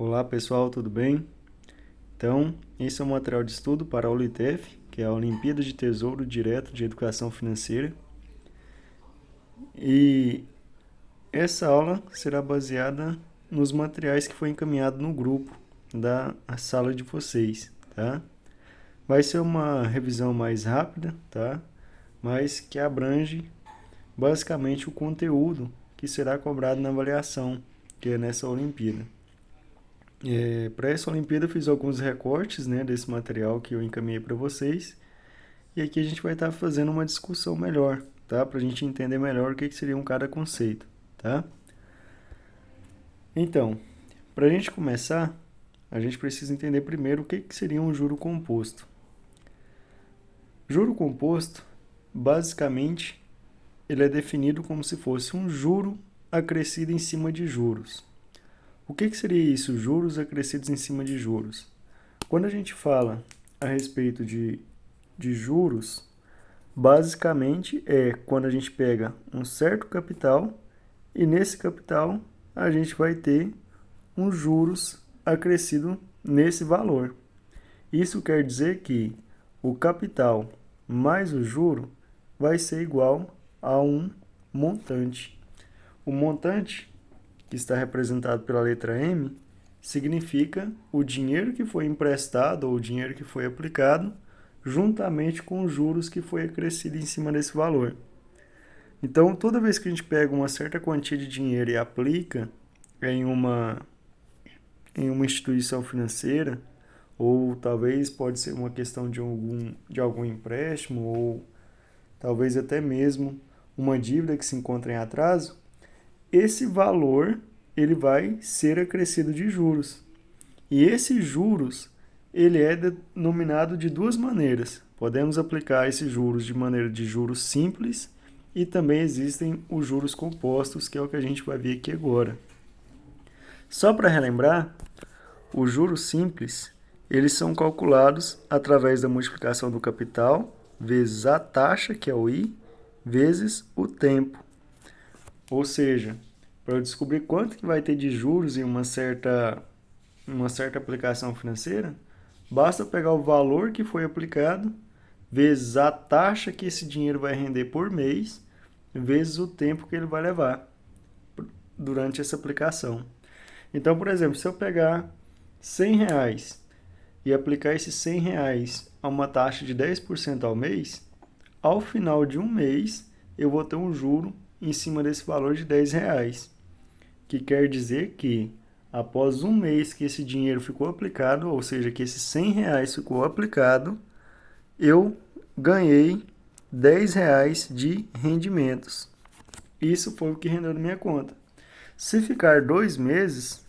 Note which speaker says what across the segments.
Speaker 1: Olá pessoal, tudo bem? Então, esse é um material de estudo para a OLITEF, que é a Olimpíada de Tesouro Direto de Educação Financeira. E essa aula será baseada nos materiais que foi encaminhado no grupo da sala de vocês, tá? Vai ser uma revisão mais rápida, tá? Mas que abrange basicamente o conteúdo que será cobrado na avaliação, que é nessa Olimpíada. Para essa Olimpíada eu fiz alguns recortes, né, desse material que eu encaminhei para vocês. E aqui a gente vai estar fazendo uma discussão melhor, tá? Para a gente entender melhor o que seria cada conceito, tá? Então, para a gente começar, a gente precisa entender primeiro o que seria um juro composto. Juro composto, basicamente, ele é definido como se fosse um juro acrescido em cima de juros. O que seria isso, juros acrescidos em cima de juros? Quando a gente fala a respeito de juros, basicamente é quando a gente pega um certo capital e nesse capital a gente vai ter um juros acrescido nesse valor. Isso quer dizer que o capital mais o juro vai ser igual a um montante. O montante, que está representado pela letra M, significa o dinheiro que foi emprestado ou o dinheiro que foi aplicado, juntamente com os juros que foi acrescido em cima desse valor. Então, toda vez que a gente pega uma certa quantia de dinheiro e aplica em uma instituição financeira, ou talvez pode ser uma questão de algum empréstimo, ou talvez até mesmo uma dívida que se encontra em atraso, esse valor ele vai ser acrescido de juros. E esses juros ele é denominado de duas maneiras. Podemos aplicar esses juros de maneira de juros simples e também existem os juros compostos, que é o que a gente vai ver aqui agora. Só para relembrar, os juros simples, eles são calculados através da multiplicação do capital vezes a taxa, que é o I, vezes o tempo. Ou seja, para eu descobrir quanto que vai ter de juros em uma certa aplicação financeira, basta pegar o valor que foi aplicado, vezes a taxa que esse dinheiro vai render por mês, vezes o tempo que ele vai levar durante essa aplicação. Então, por exemplo, se eu pegar R$ 100 e aplicar esses R$ 100 a uma taxa de 10% ao mês, ao final de um mês eu vou ter um juro em cima desse valor de R$ 10, que quer dizer que após um mês que esse dinheiro ficou aplicado, ou seja, que esses R$ 100 ficou aplicado, eu ganhei R$ 10 de rendimentos. Isso foi o que rendeu na minha conta. Se ficar 2 meses,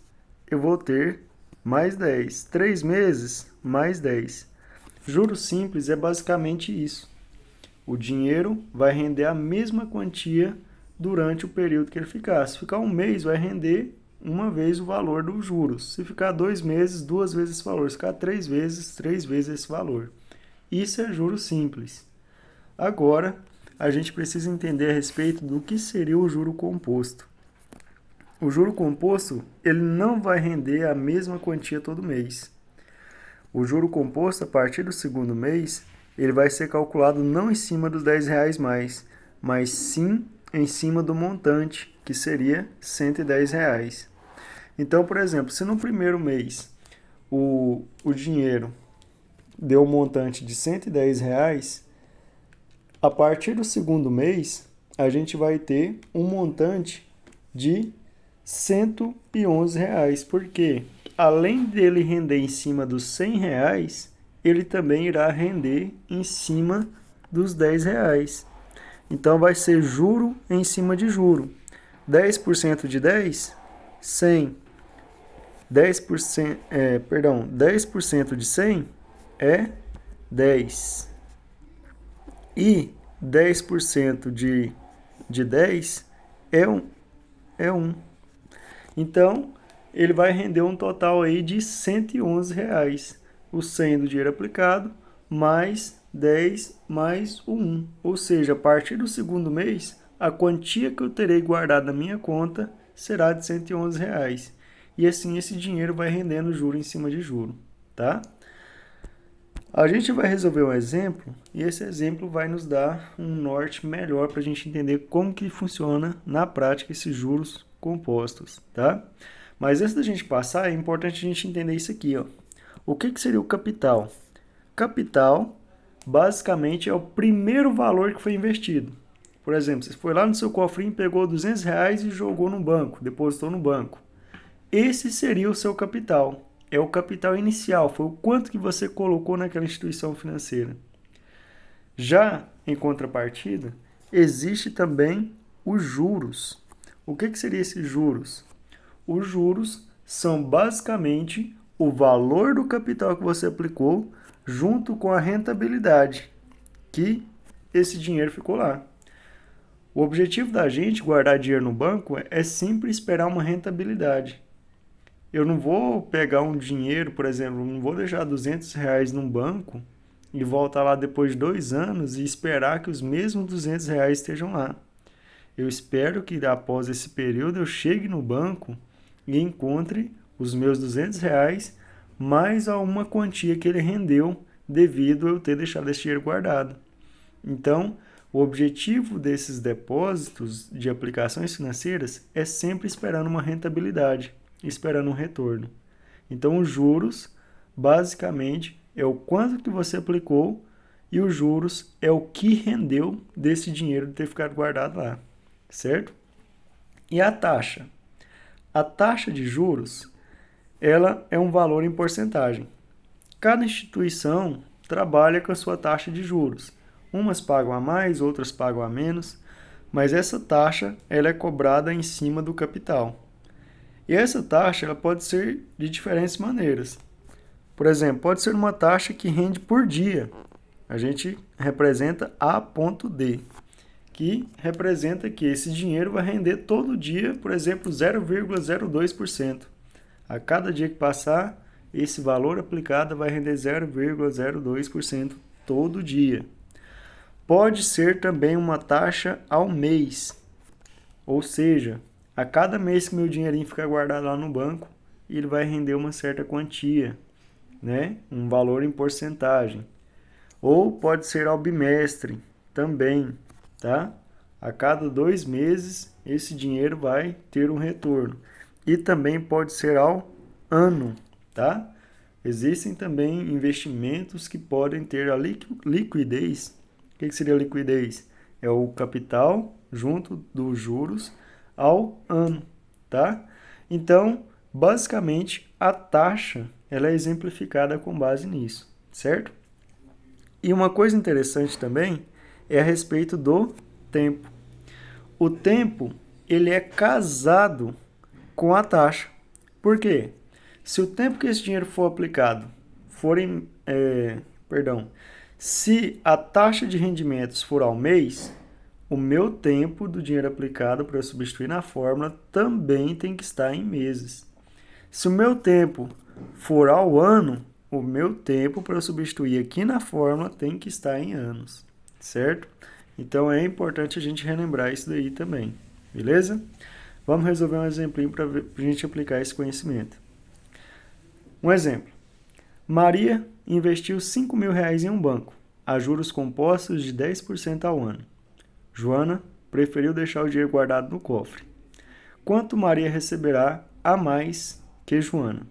Speaker 1: eu vou ter mais 10. 3 meses, mais 10. Juros simples é basicamente isso. O dinheiro vai render a mesma quantia durante o período que ele ficar. Se ficar um mês, vai render uma vez o valor dos juros. Se ficar 2 meses, 2 vezes esse valor. Se ficar 3 vezes, 3 vezes esse valor. Isso é juros simples. Agora, a gente precisa entender a respeito do que seria o juro composto. O juro composto, ele não vai render a mesma quantia todo mês. O juro composto, a partir do segundo mês, ele vai ser calculado não em cima dos R$ 10 mais, mas sim em cima do montante, que seria R$ 110. Então, por exemplo, se no primeiro mês o dinheiro deu um montante de R$ 110, a partir do segundo mês a gente vai ter um montante de R$ 111, porque além dele render em cima dos R$ 100, ele também irá render em cima dos R$ 10. Então vai ser juro em cima de juro. 10% de 10, 100. 10% de 100 é 10. E 10% de 10 é 1. Então, ele vai render um total aí de R$ 111. O 100 do dinheiro aplicado, mais 10, mais o 1. Ou seja, a partir do segundo mês, a quantia que eu terei guardado na minha conta será de R$ 111. e assim esse dinheiro vai rendendo juro em cima de juro, tá? A gente vai resolver um exemplo e esse exemplo vai nos dar um norte melhor para a gente entender como que funciona na prática esses juros compostos, tá? Mas antes da gente passar, é importante a gente entender isso aqui, ó. O que seria o capital? Capital, basicamente, é o primeiro valor que foi investido. Por exemplo, você foi lá no seu cofrinho, pegou R$ 200 e jogou no banco, depositou no banco. Esse seria o seu capital. É o capital inicial, foi o quanto que você colocou naquela instituição financeira. Já em contrapartida, existe também os juros. O que seria esses juros? Os juros são basicamente o valor do capital que você aplicou junto com a rentabilidade que esse dinheiro ficou lá. O objetivo da gente guardar dinheiro no banco é sempre esperar uma rentabilidade. Eu não vou pegar um dinheiro, por exemplo, não vou deixar R$ 200 num banco e voltar lá depois de 2 anos e esperar que os mesmos R$ 200 estejam lá. Eu espero que após esse período eu chegue no banco e encontre os meus R$ 200 mais a uma quantia que ele rendeu devido a eu ter deixado esse dinheiro guardado. Então, o objetivo desses depósitos de aplicações financeiras é sempre esperando uma rentabilidade, esperando um retorno. Então, os juros, basicamente, é o quanto que você aplicou e os juros é o que rendeu desse dinheiro de ter ficado guardado lá, certo? E a taxa? A taxa de juros, ela é um valor em porcentagem. Cada instituição trabalha com a sua taxa de juros. Umas pagam a mais, outras pagam a menos, mas essa taxa ela é cobrada em cima do capital. E essa taxa ela pode ser de diferentes maneiras. Por exemplo, pode ser uma taxa que rende por dia. A gente representa A.D, que representa que esse dinheiro vai render todo dia, por exemplo, 0,02%. A cada dia que passar, esse valor aplicado vai render 0,02% todo dia. Pode ser também uma taxa ao mês, ou seja, a cada mês que meu dinheirinho ficar guardado lá no banco, ele vai render uma certa quantia, né? Um valor em porcentagem. Ou pode ser ao bimestre também, tá? A cada 2 meses, esse dinheiro vai ter um retorno. E também pode ser ao ano, tá? Existem também investimentos que podem ter a liquidez. O que seria a liquidez? É o capital junto dos juros ao ano, tá? Então, basicamente, a taxa ela é exemplificada com base nisso, certo? E uma coisa interessante também é a respeito do tempo. O tempo, ele é casado com a taxa. Por quê? Se o tempo que esse dinheiro for aplicado se a taxa de rendimentos for ao mês, o meu tempo do dinheiro aplicado para substituir na fórmula também tem que estar em meses. Se o meu tempo for ao ano, o meu tempo para substituir aqui na fórmula tem que estar em anos, certo? Então é importante a gente relembrar isso daí também, beleza? Vamos resolver um exemplinho para a gente aplicar esse conhecimento. Um exemplo. Maria investiu R$ 5.000 em um banco, a juros compostos de 10% ao ano. Joana preferiu deixar o dinheiro guardado no cofre. Quanto Maria receberá a mais que Joana?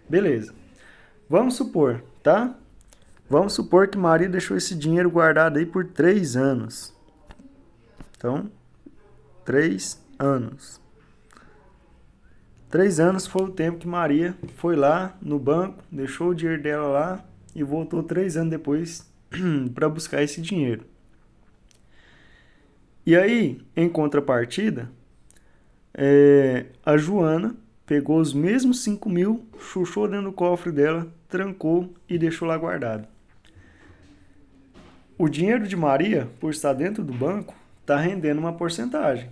Speaker 1: Beleza. Vamos supor, tá? Vamos supor que Maria deixou esse dinheiro guardado aí por 3 anos. Então, 3 anos. 3 anos foi o tempo que Maria foi lá no banco, deixou o dinheiro dela lá e voltou 3 anos depois para buscar esse dinheiro. E aí, em contrapartida, a Joana pegou os mesmos 5.000, chuchou dentro do cofre dela, trancou e deixou lá guardado. O dinheiro de Maria, por estar dentro do banco, está rendendo uma porcentagem.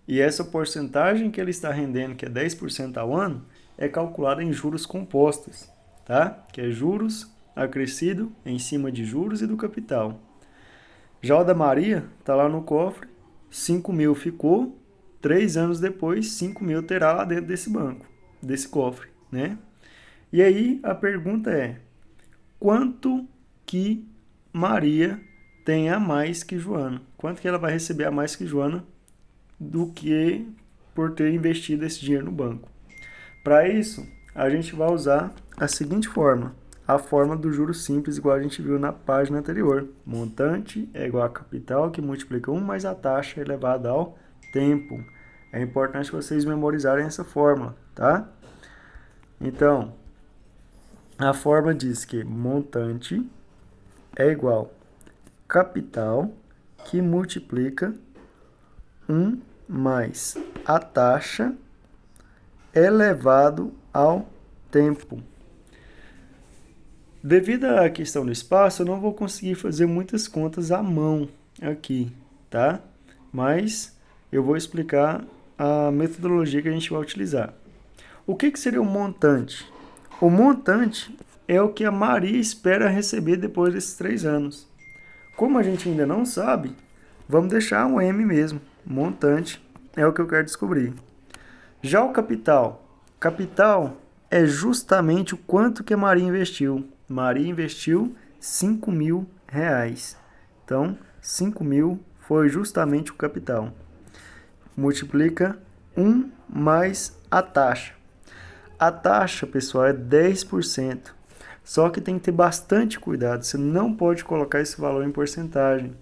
Speaker 1: E essa porcentagem que ele está rendendo, que é 10% ao ano, é calculada em juros compostos, tá? Que é juros acrescido em cima de juros e do capital. Já o da Maria está lá no cofre, 5.000 ficou, 3 anos depois, 5.000 terá lá dentro desse banco. desse cofre, né? E aí a pergunta é: quanto que Maria tem a mais que Joana? Quanto que ela vai receber a mais que Joana do que por ter investido esse dinheiro no banco? Para isso, a gente vai usar a seguinte fórmula. A fórmula do juros simples, igual a gente viu na página anterior. Montante é igual a capital, que multiplica 1 mais a taxa elevada ao tempo. É importante vocês memorizarem essa fórmula, tá? Então, a fórmula diz que montante é igual capital, que multiplica 1 mais a taxa elevado ao tempo. Devido à questão do espaço, eu não vou conseguir fazer muitas contas à mão aqui, tá? Mas eu vou explicar a metodologia que a gente vai utilizar. O que seria o montante? O montante é o que a Maria espera receber depois desses 3 anos. Como a gente ainda não sabe, vamos deixar um M mesmo. Montante é o que eu quero descobrir. Já o capital. Capital é justamente o quanto que a Maria investiu. Maria investiu 5 mil reais. Então, 5 mil foi justamente o capital. Multiplica 1 mais a taxa. A taxa, pessoal, é 10%. Só que tem que ter bastante cuidado. Você não pode colocar esse valor em porcentagem.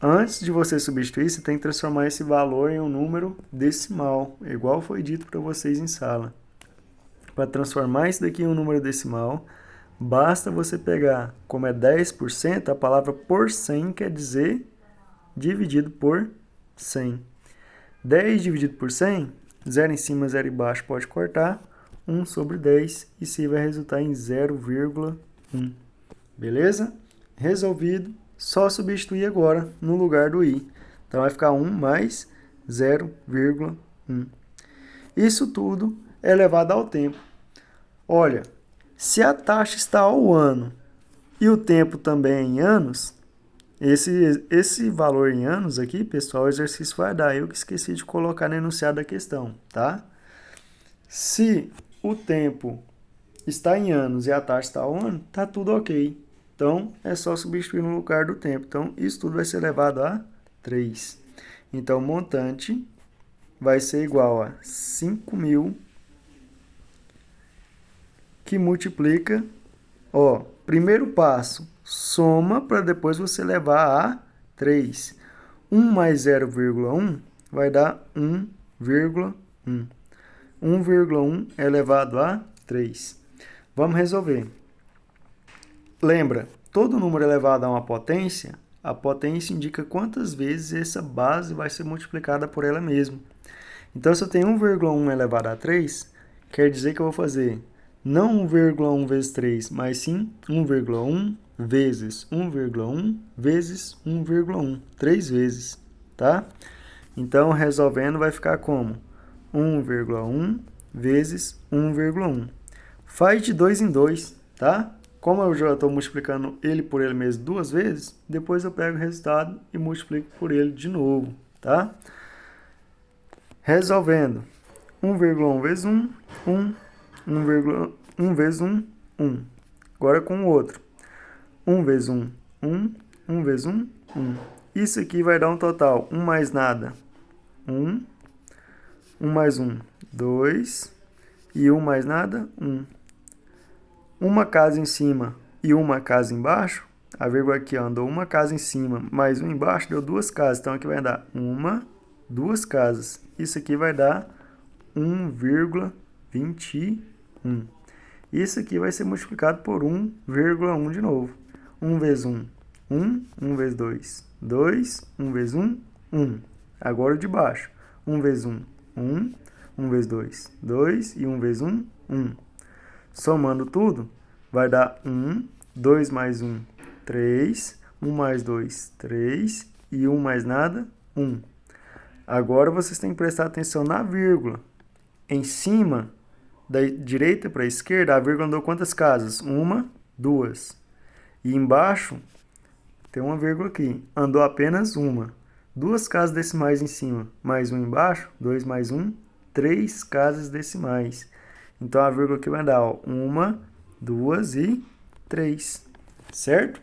Speaker 1: Antes de você substituir, você tem que transformar esse valor em um número decimal, igual foi dito para vocês em sala. Para transformar isso daqui em um número decimal, basta você pegar, como é 10%, a palavra por 100 quer dizer dividido por 100. 10 dividido por 100, 0 em cima, 0 embaixo, pode cortar. 1 sobre 10, e isso vai resultar em 0,1. Beleza? Resolvido. Só substituir agora no lugar do i. Então, vai ficar 1 mais 0,1. Isso tudo é elevado ao tempo. Olha, se a taxa está ao ano e o tempo também é em anos, esse valor em anos aqui, pessoal, o exercício vai dar. Eu que esqueci de colocar no enunciado da questão, tá? Se o tempo está em anos e a taxa está ao ano, tá tudo ok. Então, é só substituir no lugar do tempo. Então, isso tudo vai ser elevado a 3. Então, o montante vai ser igual a 5 mil, que multiplica, primeiro passo, soma para depois você levar a 3. 1 mais 0,1 vai dar 1,1. 1,1 é elevado a 3. Vamos resolver. Lembra, todo número elevado a uma potência, a potência indica quantas vezes essa base vai ser multiplicada por ela mesma. Então, se eu tenho 1,1 elevado a 3, quer dizer que eu vou fazer não 1,1 vezes 3, mas sim 1,1 vezes 1,1 vezes 1,1. 3 vezes, tá? Então, resolvendo, vai ficar como? 1,1 vezes 1,1. Faz de 2 em 2, tá? Como eu já estou multiplicando ele por ele mesmo 2 vezes, depois eu pego o resultado e multiplico por ele de novo, tá? Resolvendo, 1,1 vezes 1, 1. 1 vezes 1, 1. Agora com o outro. 1 vezes 1, 1. 1 vezes 1, 1. Isso aqui vai dar um total. 1 mais nada, 1. 1 mais 1, 2. E 1 mais nada, 1. Uma casa em cima e uma casa embaixo. A vírgula aqui andou uma casa em cima mais um embaixo, deu 2 casas. Então, aqui vai dar 2 casas. Isso aqui vai dar 1,21. Isso aqui vai ser multiplicado por 1,1 de novo. 1 vezes 1, 1. 1 vezes 2, 2. 1 vezes 1, 1. Agora o de baixo. 1 vezes 1, 1. 1 vezes 2, 2. E 1 vezes 1, 1. Somando tudo, vai dar 1. 2 mais 1, 3. 1 mais 2, 3. E 1 mais nada, 1. Agora vocês têm que prestar atenção na vírgula. Em cima, da direita para a esquerda, a vírgula andou quantas casas? 1, 2. E embaixo, tem uma vírgula aqui. Andou apenas 1. 2 casas decimais em cima, mais 1 embaixo. 2 mais 1, 3 casas decimais. Então, a vírgula aqui vai dar, ó, 1, 2 e 3, certo? O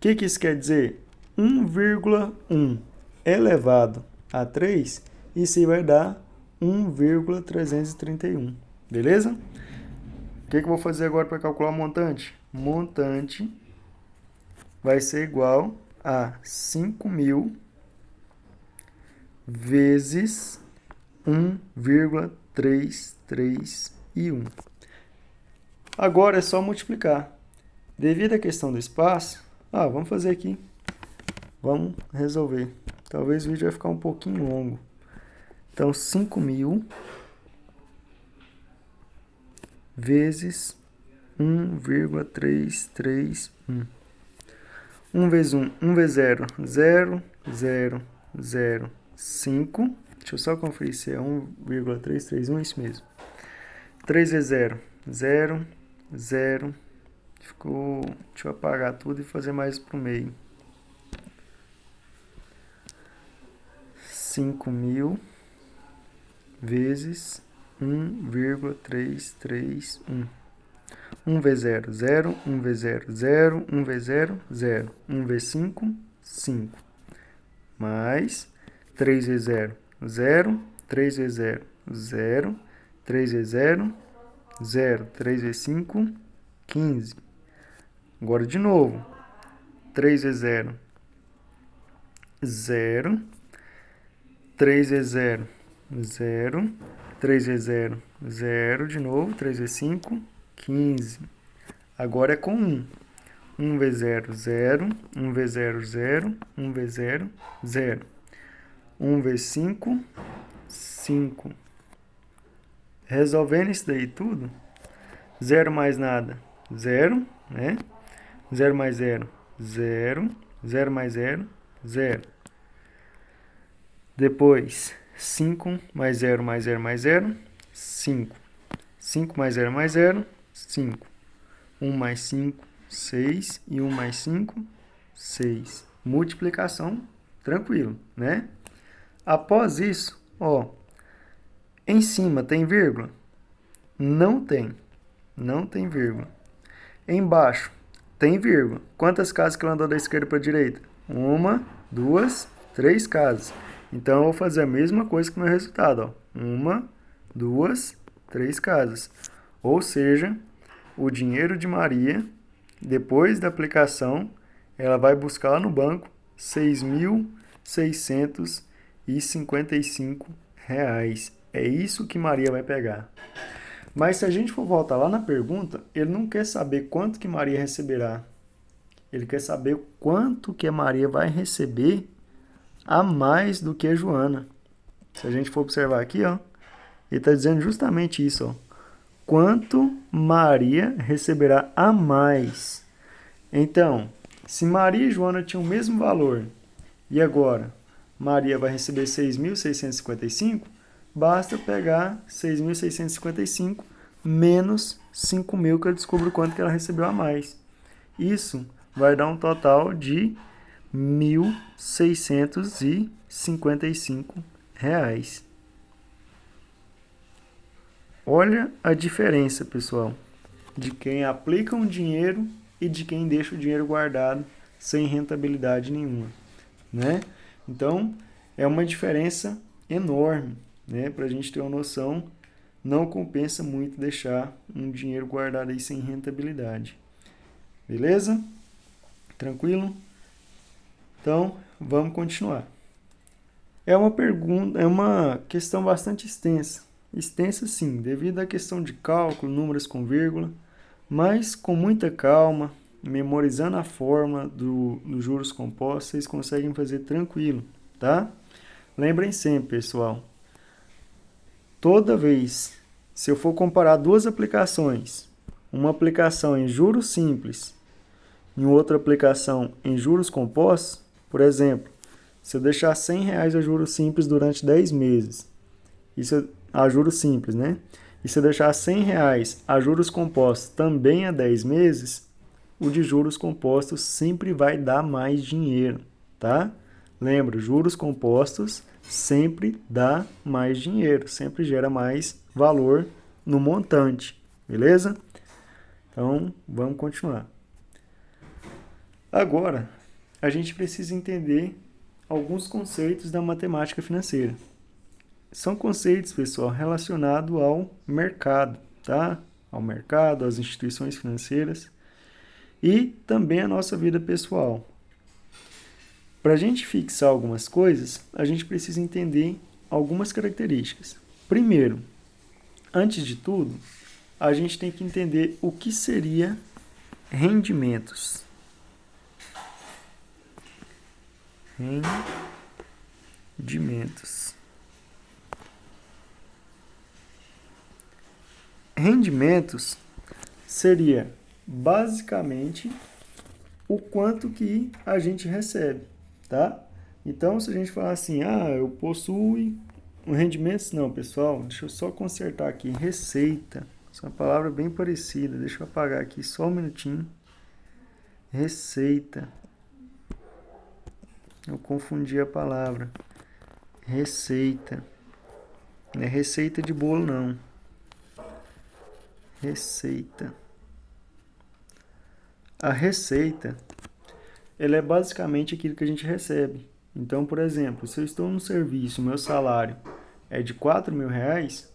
Speaker 1: que isso quer dizer? 1,1 elevado a 3, isso aí vai dar 1,331, beleza? O que eu vou fazer agora para calcular o montante? Montante vai ser igual a 5.000 vezes 1,331. Agora é só multiplicar. Devido à questão do espaço, vamos fazer aqui. Vamos resolver. Talvez o vídeo vai ficar um pouquinho longo. Então, 5.000 vezes 1,331. 1 vezes 1, 1 vezes 0, 0, 0, 0, 5. Deixa eu só conferir se é 1,331, isso mesmo. 3 vezes 0, 0, 0. Ficou... Deixa eu apagar tudo e fazer mais para o meio. 5.000 vezes 1,331. 1 vezes 0, 0. 1 vezes 0, 0. 1 vezes 0, 0. 1 vezes 5, 5. Mais 3 vezes 0, 0. 3 vezes 0, 0. 3 vezes 0, 0. 3 vezes 5, 15. Agora de novo. 3 vezes 0, 0. 3 vezes 0, 0. 3 vezes 0, 0. De novo. 3 vezes 5, 15. Agora é com 1. 1 vezes 0, 0. 1 vezes 0, 0. 1 vezes 0, 0. 1 vezes 5, 5. Resolvendo isso daí tudo, 0 mais nada, 0, né? 0 mais 0, 0. 0 mais 0, 0. Depois, 5 mais 0 mais 0 mais 0, 5. 5 mais 0 mais 0, 5. 1 mais 5, 6. E 1 mais 5, 6. Multiplicação, tranquilo, né? Após isso, ó, em cima tem vírgula? Não tem. Não tem vírgula. Embaixo tem vírgula. Quantas casas que ela andou da esquerda para a direita? 1, 2, 3 casas. Então, eu vou fazer a mesma coisa que o meu resultado, ó. 1, 2, 3 casas. Ou seja, o dinheiro de Maria, depois da aplicação, ela vai buscar lá no banco R$ 6.655. É isso que Maria vai pegar. Mas se a gente for voltar lá na pergunta, ele não quer saber quanto que Maria receberá. Ele quer saber quanto que a Maria vai receber a mais do que a Joana. Se a gente for observar aqui, ó, ele está dizendo justamente isso, ó. Quanto Maria receberá a mais. Então, se Maria e Joana tinham o mesmo valor, e agora Maria vai receber 6.655, basta pegar 6.655 menos 5.000, que eu descubro quanto que ela recebeu a mais. Isso vai dar um total de R$ 1.655. Olha a diferença, pessoal, de quem aplica um dinheiro e de quem deixa o dinheiro guardado sem rentabilidade nenhuma, né? Então, é uma diferença enorme, né? Para a gente ter uma noção, não compensa muito deixar um dinheiro guardado aí sem rentabilidade. Beleza? Tranquilo? Então, vamos continuar. É uma questão bastante extensa. Extensa sim, devido à questão de cálculo, números com vírgula, mas com muita calma, memorizando a fórmula dos juros compostos, vocês conseguem fazer tranquilo, tá? Lembrem sempre, pessoal, toda vez, se eu for comparar duas aplicações, uma aplicação em juros simples e outra aplicação em juros compostos, por exemplo, se eu deixar R$100 a juros simples durante 10 meses, isso a juros simples, né? E se eu deixar R$100 a juros compostos também a 10 meses, o de juros compostos sempre vai dar mais dinheiro, tá? Lembra, juros compostos sempre dá mais dinheiro, sempre gera mais valor no montante, beleza? Então, vamos continuar. Agora, a gente precisa entender alguns conceitos da matemática financeira. São conceitos, pessoal, relacionados ao mercado, tá? Ao mercado, às instituições financeiras e também à nossa vida pessoal. Para a gente fixar algumas coisas, a gente precisa entender algumas características. Primeiro, antes de tudo, a gente tem que entender o que seria rendimentos. Rendimentos. Rendimentos seria basicamente o quanto que a gente recebe, tá? Então, se a gente falar assim, eu possuo rendimentos, não, pessoal, deixa eu só consertar aqui, receita, essa é uma palavra bem parecida, deixa eu apagar aqui só um minutinho, receita, eu confundi a palavra, receita, não é receita de bolo, não, receita. A receita, ela é basicamente aquilo que a gente recebe. Então, por exemplo, se eu estou no serviço, meu salário é de R$ 4.000,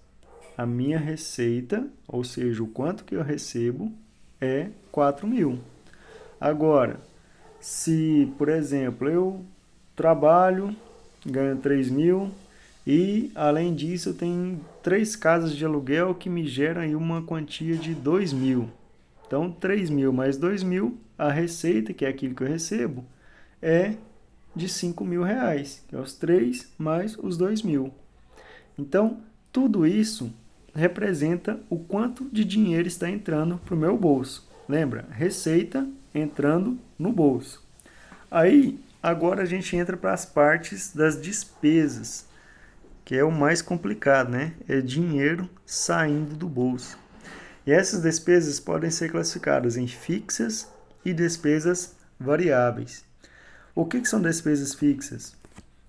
Speaker 1: a minha receita, ou seja, o quanto que eu recebo, é 4.000. Agora, se, por exemplo, eu trabalho, ganho 3.000 e, além disso, eu tenho 3 casas de aluguel que me geram aí uma quantia de 2.000. Então, 3.000 mais 2.000, a receita, que é aquilo que eu recebo, é de R$ 5.000, que é os 3 mais os 2.000. Então, tudo isso representa o quanto de dinheiro está entrando para o meu bolso. Lembra? Receita entrando no bolso. Aí, agora a gente entra para as partes das despesas, que é o mais complicado, né? É dinheiro saindo do bolso. E essas despesas podem ser classificadas em fixas e despesas variáveis. O que são despesas fixas?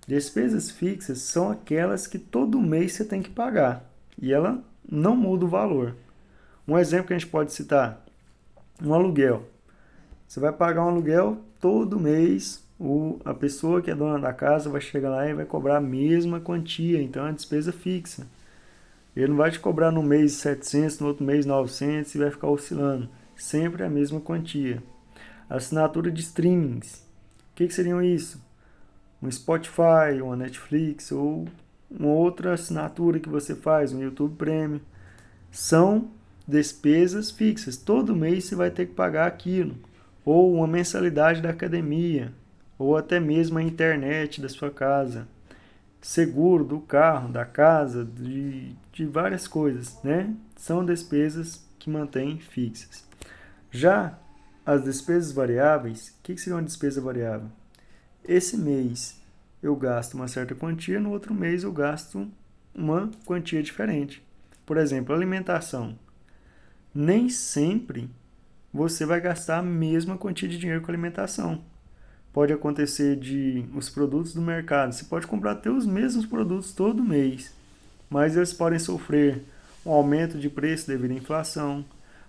Speaker 1: Despesas fixas são aquelas que todo mês você tem que pagar e ela não muda o valor. Um exemplo que a gente pode citar, um aluguel. Você vai pagar um aluguel todo mês, a pessoa que é dona da casa vai chegar lá e vai cobrar a mesma quantia, então é uma despesa fixa. Ele não vai te cobrar no mês 700, no outro mês 900 e vai ficar oscilando. Sempre a mesma quantia. Assinatura de streamings. O que seriam isso? Um Spotify, uma Netflix ou uma outra assinatura que você faz, um YouTube Premium. São despesas fixas. Todo mês você vai ter que pagar aquilo. Ou uma mensalidade da academia. Ou até mesmo a internet da sua casa. Seguro do carro, da casa, de várias coisas, né? São despesas que mantêm fixas. Já as despesas variáveis, o que seria uma despesa variável? Esse mês eu gasto uma certa quantia, no outro mês eu gasto uma quantia diferente. Por exemplo, alimentação. Nem sempre você vai gastar a mesma quantia de dinheiro com alimentação. Pode acontecer de os produtos do mercado, você pode comprar até os mesmos produtos todo mês, mas eles podem sofrer um aumento de preço devido à inflação,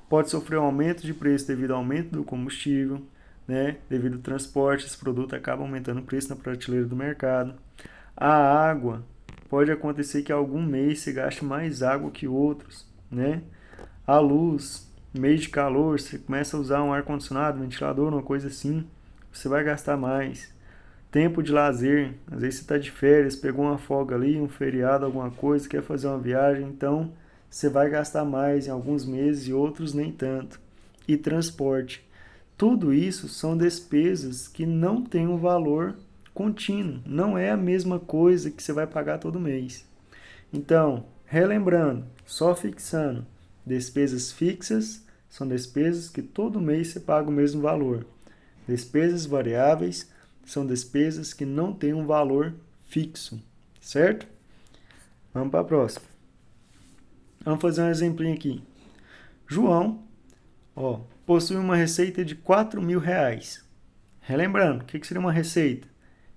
Speaker 1: pode sofrer um aumento de preço devido ao aumento do combustível, né? Devido ao transporte, esse produto acaba aumentando o preço na prateleira do mercado. A água, pode acontecer que algum mês você gaste mais água que outros, né? A luz, mês de calor, você começa a usar um ar-condicionado, um ventilador, uma coisa assim, você vai gastar mais. Tempo de lazer, às vezes você está de férias, pegou uma folga ali, um feriado, alguma coisa, quer fazer uma viagem, então você vai gastar mais em alguns meses e outros nem tanto. E transporte. Tudo isso são despesas que não têm um valor contínuo, não é a mesma coisa que você vai pagar todo mês. Então, relembrando, só fixando, despesas fixas são despesas que todo mês você paga o mesmo valor. Despesas variáveis são despesas que não têm um valor fixo, certo? Vamos para a próxima. Vamos fazer um exemplinho aqui. João, possui uma receita de R$ 4.000. Relembrando, o que seria uma receita?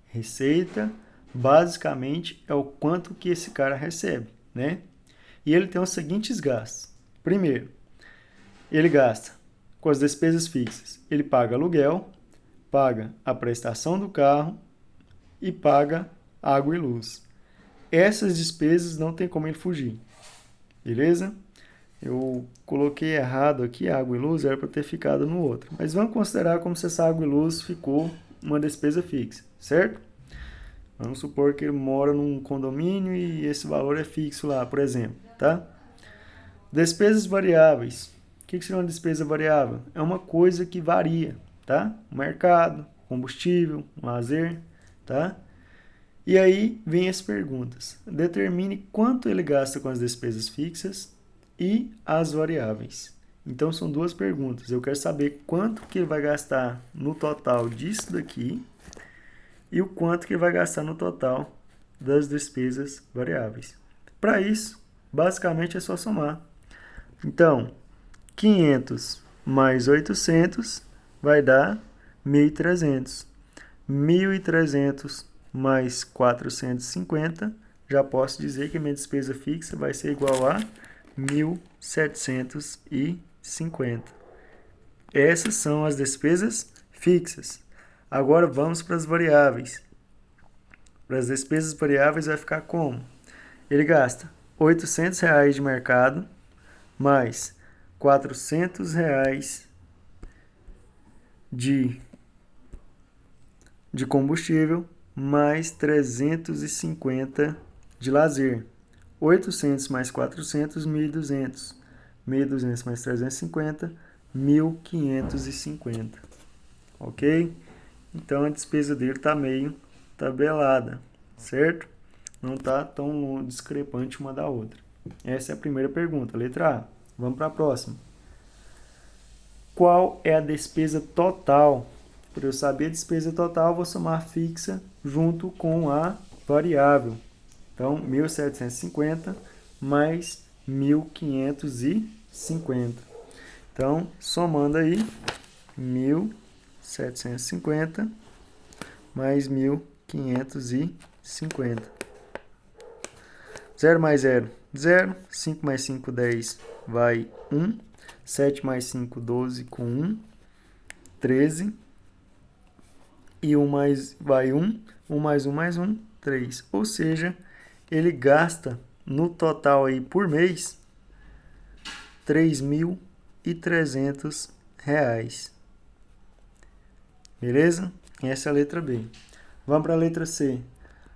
Speaker 1: Receita basicamente é o quanto que esse cara recebe, né? E ele tem os seguintes gastos. Primeiro, ele gasta com as despesas fixas. Ele paga aluguel, paga a prestação do carro e paga água e luz. Essas despesas não tem como ele fugir, beleza? Eu coloquei errado aqui, água e luz, era para ter ficado no outro. Mas vamos considerar como se essa água e luz ficou uma despesa fixa, certo? Vamos supor que ele mora num condomínio e esse valor é fixo lá, por exemplo, tá? Despesas variáveis. O que seria uma despesa variável? É uma coisa que varia, tá? Mercado, combustível, lazer, tá? E aí vem as perguntas. Determine quanto ele gasta com as despesas fixas e as variáveis. Então são duas perguntas. Eu quero saber quanto que ele vai gastar no total disso daqui e o quanto que ele vai gastar no total das despesas variáveis. Para isso, basicamente é só somar. Então, 500 mais 800 vai dar 1.300. 1.300 mais 450, já posso dizer que a minha despesa fixa vai ser igual a 1.750. Essas são as despesas fixas. Agora vamos para as variáveis. Para as despesas variáveis vai ficar como? Ele gasta R$800 de mercado mais R$400 de combustível mais 350 de lazer. 800 mais 400, 1.200. 1.200 mais 350, 1.550. Ok? Então a despesa dele está meio tabelada, certo? Não está tão discrepante uma da outra. Essa é a primeira pergunta, letra A. Vamos para a próxima. Qual é a despesa total? Para eu saber a despesa total, vou somar fixa junto com a variável. Então, 1.750 mais 1.550. Então, somando aí, 1.750 mais 1.550. 0 mais 0, 0. 5 mais 5, 10, vai 1. 7 mais 5, 12, com 1, 13. E 1 mais, vai 1. 1 mais 1 mais 1, 3. Ou seja, ele gasta no total aí por mês R$3.300. Beleza? Essa é a letra B. Vamos para a letra C.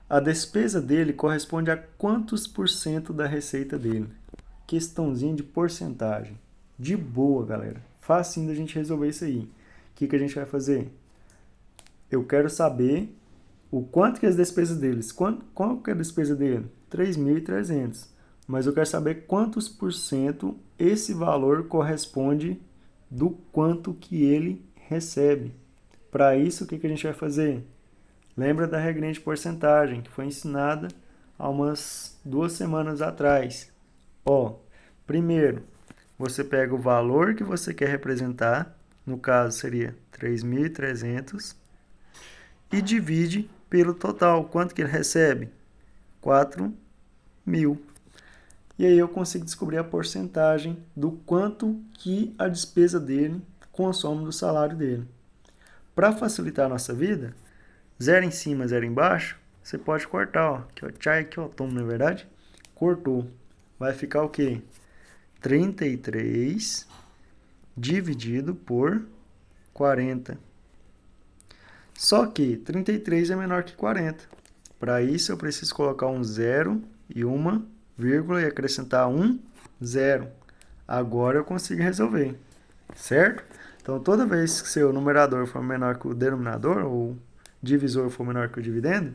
Speaker 1: A despesa dele corresponde a quantos por cento da receita dele? Questãozinha de porcentagem. De boa, galera. Facinho da gente resolver isso aí. O que a gente vai fazer? Eu quero saber o quanto que é as despesas deles. Qual que é a despesa dele? 3.300. Mas eu quero saber quantos por cento esse valor corresponde do quanto que ele recebe. Para isso, o que a gente vai fazer? Lembra da regrinha de porcentagem que foi ensinada há umas 2 semanas atrás. Ó, primeiro, você pega o valor que você quer representar, no caso seria 3.300, e divide pelo total. Quanto que ele recebe? 4.000. E aí eu consigo descobrir a porcentagem do quanto que a despesa dele consome do salário dele. Para facilitar a nossa vida, 0 em cima, 0 embaixo, você pode cortar, ó. Aqui, ó, tchai, aqui, ó, tomo, na verdade. Cortou. Vai ficar o quê? 33 dividido por 40. Só que 33 é menor que 40. Para isso, eu preciso colocar um 0 e uma vírgula e acrescentar um 0. Agora eu consigo resolver, certo? Então, toda vez que seu numerador for menor que o denominador, ou divisor for menor que o dividendo,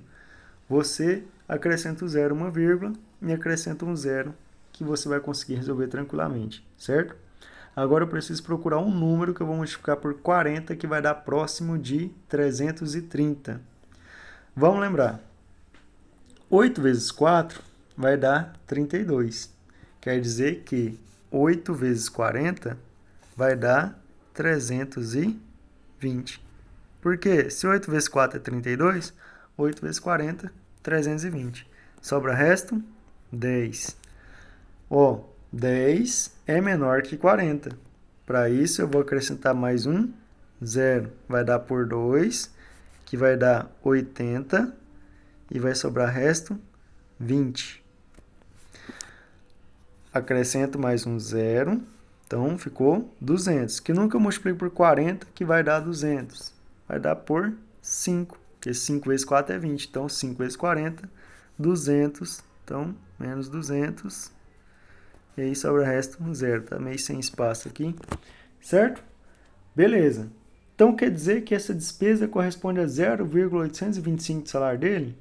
Speaker 1: você acrescenta o 0, uma vírgula, e acrescenta um 0, que você vai conseguir resolver tranquilamente, certo? Agora eu preciso procurar um número que eu vou multiplicar por 40, que vai dar próximo de 330. Vamos lembrar. 8 vezes 4 vai dar 32. Quer dizer que 8 vezes 40 vai dar 320. Por quê? Se 8 vezes 4 é 32, 8 vezes 40 320. Sobra resto? 10. Ó, 10 é menor que 40. Para isso, eu vou acrescentar mais um 0. Vai dar por 2, que vai dar 80. E vai sobrar resto 20. Acrescento mais um 0. Então, ficou 200. Que nunca eu multiplico por 40, que vai dar 200. Vai dar por 5. Porque 5 vezes 4 é 20. Então, 5 vezes 40, 200. Então, menos 200. E aí sobra o resto, 0. Tá meio sem espaço aqui. Certo? Beleza. Então, quer dizer que essa despesa corresponde a 0,825 do salário dele?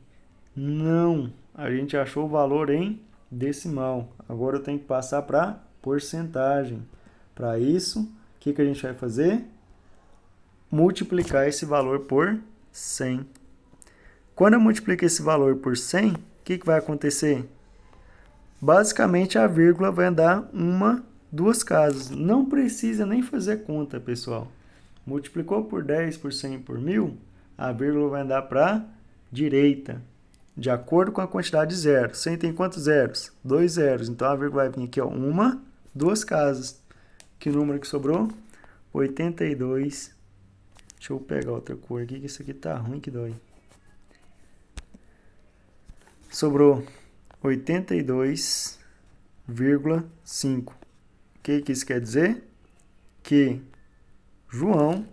Speaker 1: Não. A gente achou o valor em decimal. Agora eu tenho que passar para porcentagem. Para isso, o que a gente vai fazer? Multiplicar esse valor por 100. Quando eu multiplico esse valor por 100, o que vai acontecer? Basicamente, a vírgula vai andar duas casas. Não precisa nem fazer conta, pessoal. Multiplicou por 10, por 100, por 1000, a vírgula vai andar para a direita, de acordo com a quantidade de zeros. 100 tem quantos zeros? 2 zeros. Então, a vírgula vai vir aqui, ó, duas casas. Que número que sobrou? 82. Deixa eu pegar outra cor aqui, que isso aqui tá ruim que dói. Sobrou 82,5. O que isso quer dizer? Que João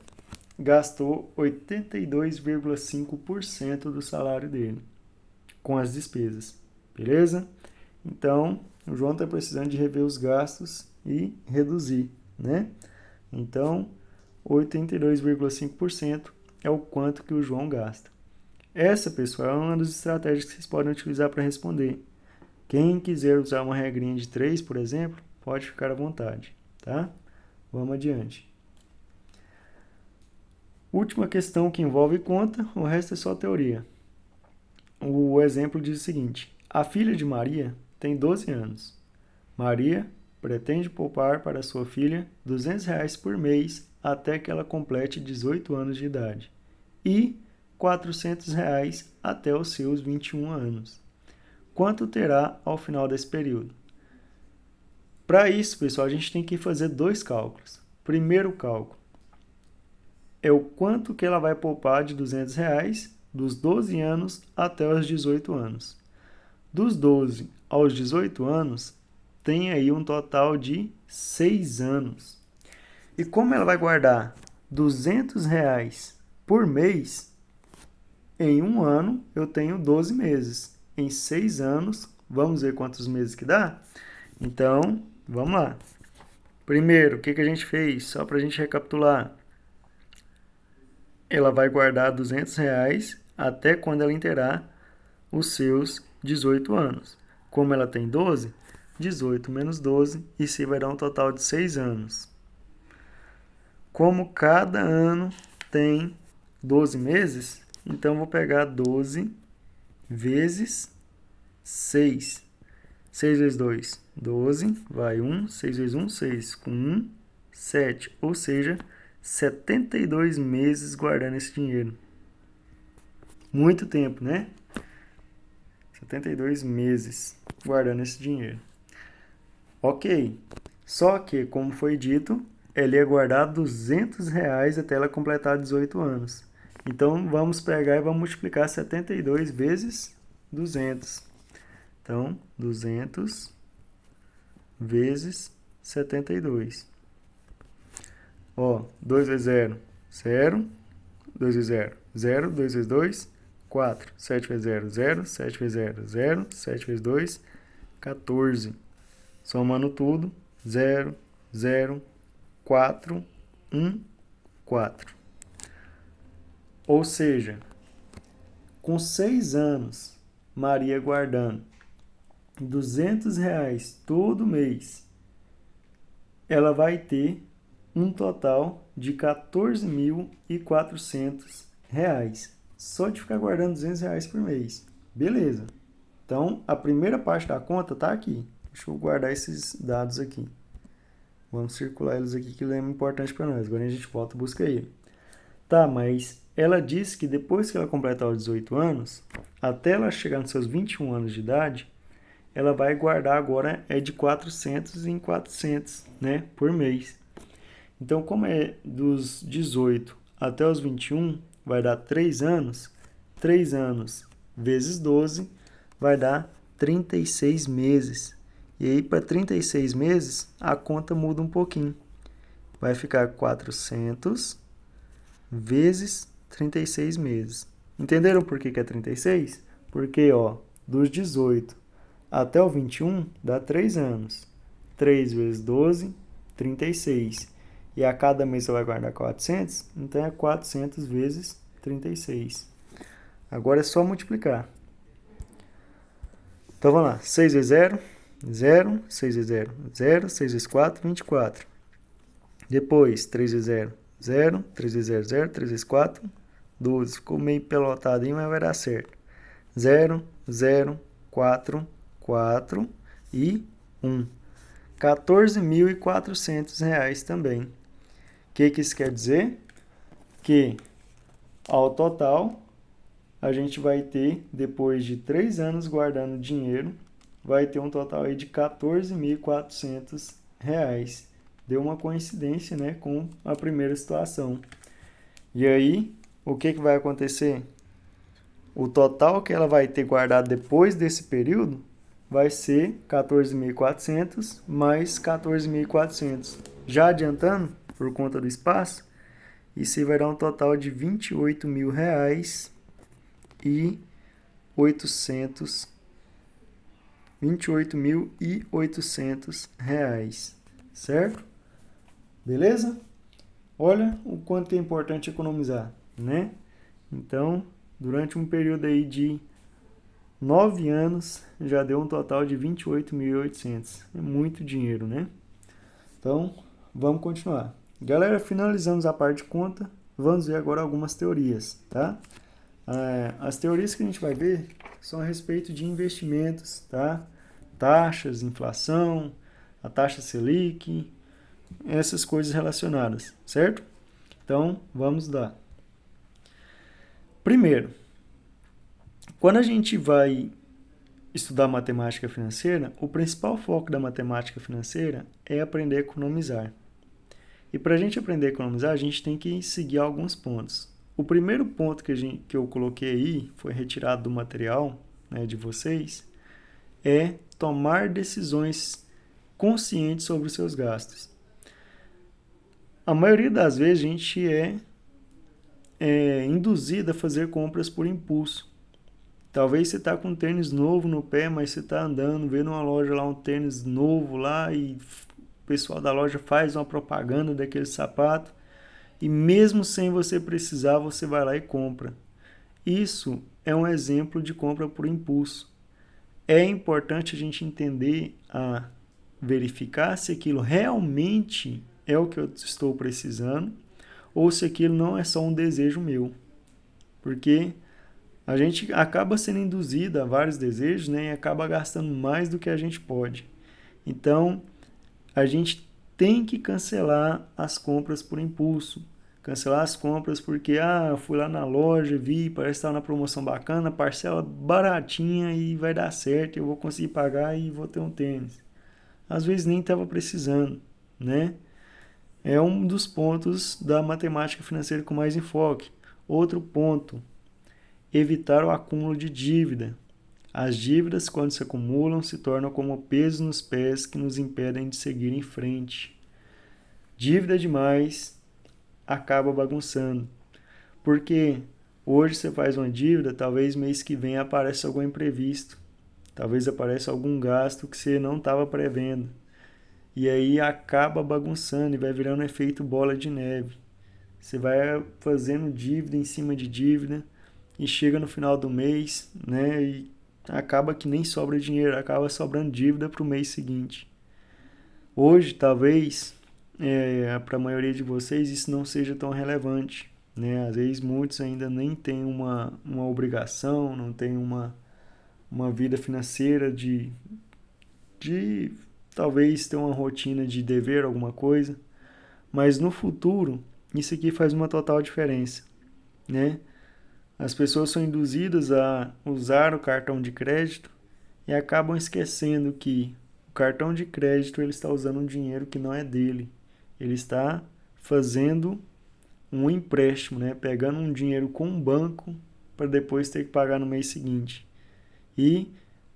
Speaker 1: gastou 82,5% do salário dele com as despesas. Beleza? Então, o João está precisando de rever os gastos e reduzir, né? Então, 82,5% é o quanto que o João gasta. Essa, pessoal, é uma das estratégias que vocês podem utilizar para responder. Quem quiser usar uma regrinha de 3, por exemplo, pode ficar à vontade, tá? Vamos adiante. Última questão que envolve conta, o resto é só teoria. O exemplo diz o seguinte: a filha de Maria tem 12 anos. Maria pretende poupar para sua filha R$200 por mês até que ela complete 18 anos de idade e R$400 até os seus 21 anos. Quanto terá ao final desse período? Para isso, pessoal, a gente tem que fazer dois cálculos. Primeiro cálculo é o quanto que ela vai poupar de R$200 dos 12 anos até os 18 anos. Dos 12 aos 18 anos, tem aí um total de 6 anos. E como ela vai guardar R$200 por mês, em um ano eu tenho 12 meses. Em 6 anos, vamos ver quantos meses que dá? Então, vamos lá. Primeiro, o que a gente fez? Só para a gente recapitular. Ela vai guardar R$200 até quando ela inteirar os seus 18 anos. Como ela tem 12, 18 menos 12, isso vai dar um total de 6 anos. Como cada ano tem 12 meses, então vou pegar 12 vezes 6. 6 vezes 2, 12, vai 1, 6 vezes 1, 6, com 1, 7, ou seja, 72 meses guardando esse dinheiro. Muito tempo, né? 72 meses guardando esse dinheiro. Ok, só que, como foi dito, ela ia guardar R$200 até ela completar 18 anos. Então, vamos pegar e vamos multiplicar 72 vezes 200. Então, 200 vezes 72. Ó, 2 vezes 0, 0. 2 vezes 0, 0. 2 vezes 2, 4. 7 vezes 0, 0. 7 vezes 0, 0. 7 vezes 2, 14. Somando tudo, 0, 0, 4, 1, 4. Ou seja, com 6 anos, Maria guardando R$200 todo mês, ela vai ter um total de R$14.400 só de ficar guardando R$200 por mês. Beleza. Então, a primeira parte da conta está aqui. Deixa eu guardar esses dados aqui. Vamos circular eles aqui, que é importante para nós. Agora a gente volta e busca ele. Tá, mas ela diz que depois que ela completar os 18 anos, até ela chegar nos seus 21 anos de idade, ela vai guardar agora de 400 em 400, né, por mês. Então, como é dos 18 até os 21, vai dar 3 anos vezes 12 vai dar 36 meses. E aí, para 36 meses, a conta muda um pouquinho. Vai ficar 400 vezes 36 meses. Entenderam por que é 36? Porque, ó, dos 18 até o 21 dá 3 anos. 3 vezes 12, 36. E a cada mês você vai guardar 400, então é 400 vezes 36. Agora é só multiplicar. Então vamos lá. 6 vezes 0, 0. 6 vezes 0, 0. 6 vezes 4, 24. Depois, 3 vezes 0, 0. 3 vezes 0, 0. 3 vezes 4, 12. Ficou meio pelotadinho, mas vai dar certo. 0, 0, 4, 4 e 1. R$ 14.400 também. O que isso quer dizer? Que, ao total, a gente vai ter, depois de 3 anos guardando dinheiro, vai ter um total aí de R$ 14.400. Deu uma coincidência, né, com a primeira situação. E aí, o que vai acontecer? O total que ela vai ter guardado depois desse período vai ser 14.400 mais 14.400. Já adiantando, por conta do espaço, isso aí vai dar um total de R$ 28.800. R$ 28.800, certo? Beleza? Olha o quanto é importante economizar, né? Então, durante um período aí de 9 anos, já deu um total de 28.800. É muito dinheiro, né? Então, vamos continuar. Galera, finalizamos a parte de conta. Vamos ver agora algumas teorias, tá? As teorias que a gente vai ver são a respeito de investimentos, tá? Taxas, inflação, a taxa Selic, essas coisas relacionadas, certo? Então, vamos lá. Primeiro, quando a gente vai estudar matemática financeira, o principal foco da matemática financeira é aprender a economizar. E para a gente aprender a economizar, a gente tem que seguir alguns pontos. O primeiro ponto que eu coloquei aí, foi retirado do material, né, de vocês, é tomar decisões conscientes sobre os seus gastos. A maioria das vezes a gente é induzido a fazer compras por impulso. Talvez você está com um tênis novo no pé, mas você está andando, vê numa loja lá um tênis novo lá e o pessoal da loja faz uma propaganda daquele sapato e mesmo sem você precisar, você vai lá e compra. Isso é um exemplo de compra por impulso. É importante a gente entender, verificar se aquilo realmente é o que eu estou precisando ou se aquilo não é só um desejo meu. Porque a gente acaba sendo induzido a vários desejos, né, e acaba gastando mais do que a gente pode. Então, a gente tem que cancelar as compras por impulso. Cancelar as compras porque, fui lá na loja, vi, parece que estava na promoção bacana, parcela baratinha e vai dar certo, eu vou conseguir pagar e vou ter um tênis. Às vezes nem estava precisando, né? É um dos pontos da matemática financeira com mais enfoque. Outro ponto, evitar o acúmulo de dívida. As dívidas, quando se acumulam, se tornam como pesos nos pés que nos impedem de seguir em frente. Dívida demais acaba bagunçando. Porque hoje você faz uma dívida, talvez mês que vem apareça algum imprevisto. Talvez apareça algum gasto que você não estava prevendo. E aí acaba bagunçando e vai virando um efeito bola de neve. Você vai fazendo dívida em cima de dívida e chega no final do mês, né, e acaba que nem sobra dinheiro, acaba sobrando dívida para o mês seguinte. Hoje, talvez, para a maioria de vocês, isso não seja tão relevante, né? Às vezes, muitos ainda nem têm uma obrigação, não têm uma vida financeira de talvez ter uma rotina de dever alguma coisa, mas no futuro, isso aqui faz uma total diferença. né? As pessoas são induzidas a usar o cartão de crédito e acabam esquecendo que o cartão de crédito ele está usando um dinheiro que não é dele. Ele está fazendo um empréstimo, né? Pegando um dinheiro com um banco para depois ter que pagar no mês seguinte. E,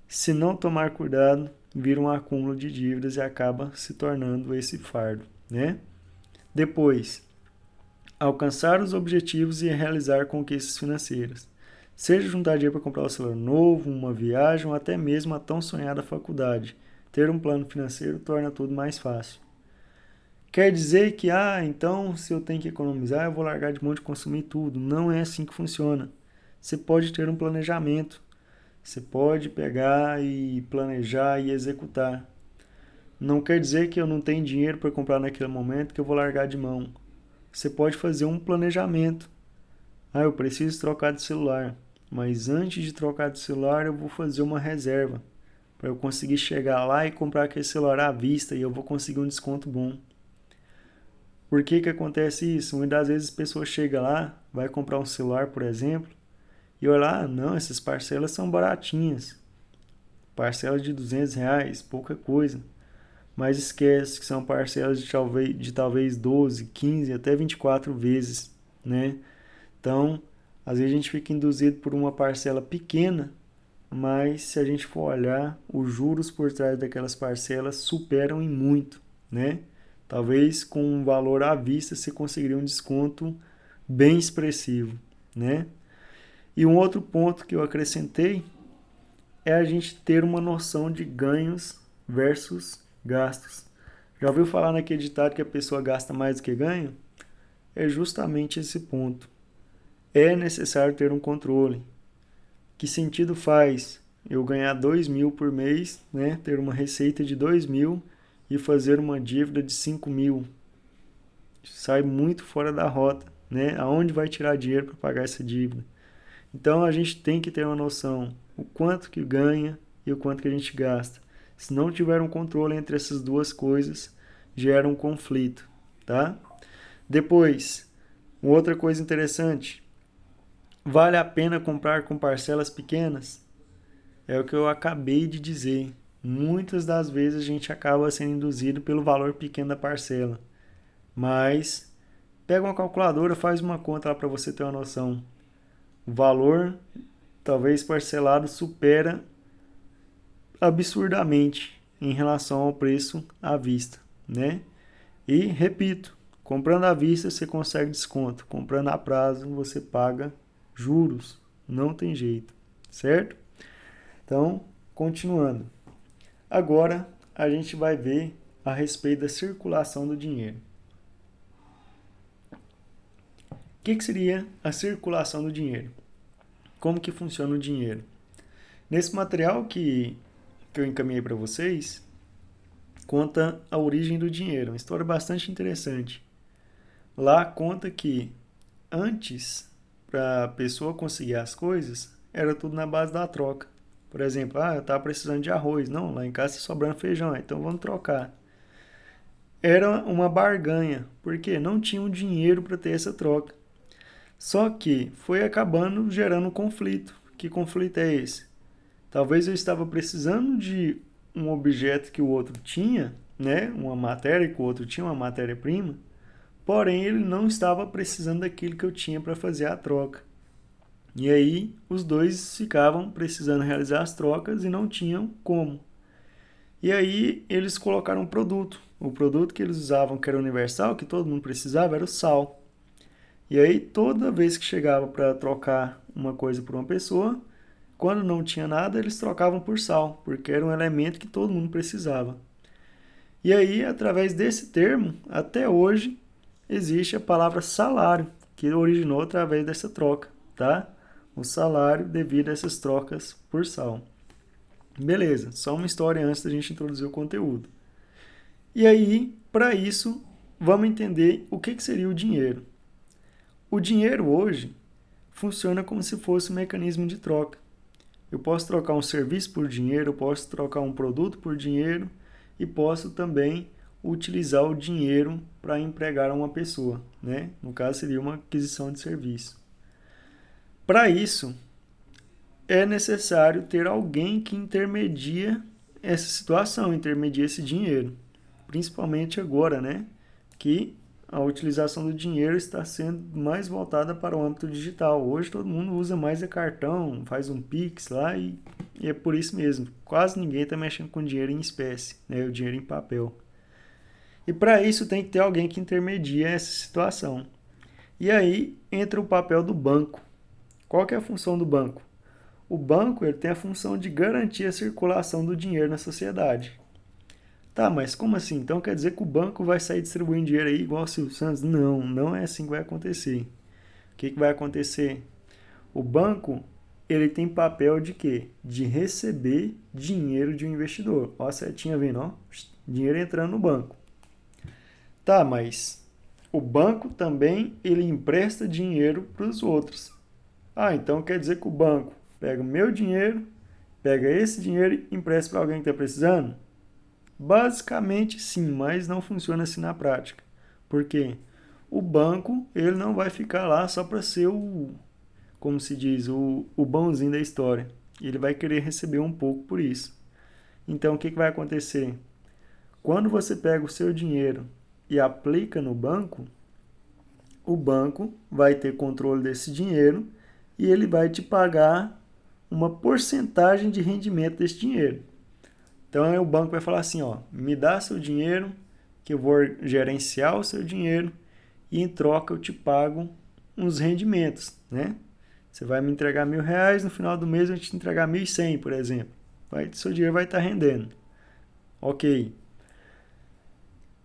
Speaker 1: se não tomar cuidado, vira um acúmulo de dívidas e acaba se tornando esse fardo, né? Depois, alcançar os objetivos e realizar conquistas financeiras. Seja juntar dinheiro para comprar um celular novo, uma viagem ou até mesmo a tão sonhada faculdade. Ter um plano financeiro torna tudo mais fácil. Quer dizer que, então se eu tenho que economizar, eu vou largar de mão de consumir tudo. Não é assim que funciona. Você pode ter um planejamento. Você pode pegar e planejar e executar. Não quer dizer que eu não tenho dinheiro para comprar naquele momento que eu vou largar de mão. Você pode fazer um planejamento. Eu preciso trocar de celular, mas antes de trocar de celular eu vou fazer uma reserva para eu conseguir chegar lá e comprar aquele celular à vista e eu vou conseguir um desconto bom. Por que que acontece isso? Muitas vezes a pessoa chega lá, vai comprar um celular, por exemplo, e olha lá, não, essas parcelas são baratinhas. Parcelas de R$ 200, pouca coisa. Mas esquece que são parcelas de talvez 12, 15, até 24 vezes, né? Então, às vezes a gente fica induzido por uma parcela pequena, mas se a gente for olhar, os juros por trás daquelas parcelas superam em muito, né? Talvez com um valor à vista você conseguiria um desconto bem expressivo, né? E um outro ponto que eu acrescentei é a gente ter uma noção de ganhos versus gastos. Já ouviu falar naquele ditado que a pessoa gasta mais do que ganha? É justamente esse ponto. É necessário ter um controle. Que sentido faz eu ganhar 2.000 por mês, né? Ter uma receita de 2.000 e fazer uma dívida de 5.000? Sai muito fora da rota, né? Aonde vai tirar dinheiro para pagar essa dívida? Então a gente tem que ter uma noção o quanto que ganha e o quanto que a gente gasta. Se não tiver um controle entre essas duas coisas, gera um conflito, tá? Depois, uma outra coisa interessante, vale a pena comprar com parcelas pequenas? É o que eu acabei de dizer. Muitas das vezes a gente acaba sendo induzido pelo valor pequeno da parcela. Mas pega uma calculadora, faz uma conta lá para você ter uma noção. O valor, talvez parcelado, supera absurdamente em relação ao preço à vista, né? E repito, comprando à vista você consegue desconto, comprando a prazo você paga juros, não tem jeito, certo? Então, continuando. Agora a gente vai ver a respeito da circulação do dinheiro. O que seria a circulação do dinheiro? Como que funciona o dinheiro? Nesse material que eu encaminhei para vocês, conta a origem do dinheiro, uma história bastante interessante. Lá conta que antes, para a pessoa conseguir as coisas, era tudo na base da troca. Por exemplo, eu estava precisando de arroz. Não, lá em casa está sobrando feijão, então vamos trocar. Era uma barganha, porque não tinha um dinheiro para ter essa troca. Só que foi acabando gerando um conflito. Que conflito é esse? Talvez eu estava precisando de um objeto que o outro tinha, né? Uma matéria que o outro tinha, uma matéria-prima, porém ele não estava precisando daquilo que eu tinha para fazer a troca. E aí os dois ficavam precisando realizar as trocas e não tinham como. E aí eles colocaram um produto. O produto que eles usavam, que era universal, que todo mundo precisava, era o sal. E aí toda vez que chegava para trocar uma coisa por uma pessoa, quando não tinha nada, eles trocavam por sal, porque era um elemento que todo mundo precisava. E aí, através desse termo, até hoje, existe a palavra salário, que originou através dessa troca, tá? O salário devido a essas trocas por sal. Beleza, só uma história antes da gente introduzir o conteúdo. E aí, para isso, vamos entender o que seria o dinheiro. O dinheiro hoje funciona como se fosse um mecanismo de troca. Eu posso trocar um serviço por dinheiro, eu posso trocar um produto por dinheiro e posso também utilizar o dinheiro para empregar uma pessoa, né? No caso seria uma aquisição de serviço. Para isso, é necessário ter alguém que intermedia essa situação, intermedia esse dinheiro. Principalmente agora, né? Que a utilização do dinheiro está sendo mais voltada para o âmbito digital. Hoje todo mundo usa mais cartão, faz um Pix lá e é por isso mesmo. Quase ninguém está mexendo com dinheiro em espécie, né? O dinheiro em papel. E para isso tem que ter alguém que intermedia essa situação. E aí entra o papel do banco. Qual que é a função do banco? O banco ele tem a função de garantir a circulação do dinheiro na sociedade. Tá, mas como assim? Então quer dizer que o banco vai sair distribuindo dinheiro aí igual o Silvio Santos? Não, não é assim que vai acontecer. O que vai acontecer? O banco ele tem papel de quê? De receber dinheiro de um investidor. Ó a setinha vindo, ó. Dinheiro entrando no banco. Tá, mas o banco também ele empresta dinheiro para os outros. Ah, então quer dizer que o banco pega o meu dinheiro, pega esse dinheiro e empresta para alguém que está precisando? Basicamente sim, mas não funciona assim na prática. Por quê? O banco ele não vai ficar lá só para ser como se diz, o bonzinho da história. Ele vai querer receber um pouco por isso. Então o que vai acontecer? Quando você pega o seu dinheiro e aplica no banco, o banco vai ter controle desse dinheiro e ele vai te pagar uma porcentagem de rendimento desse dinheiro. Então o banco vai falar assim, ó, me dá seu dinheiro, que eu vou gerenciar o seu dinheiro e em troca eu te pago uns rendimentos, né? Você vai me entregar R$1.000, no final do mês eu vou te entregar 1.100, por exemplo. Seu dinheiro vai estar rendendo. Ok.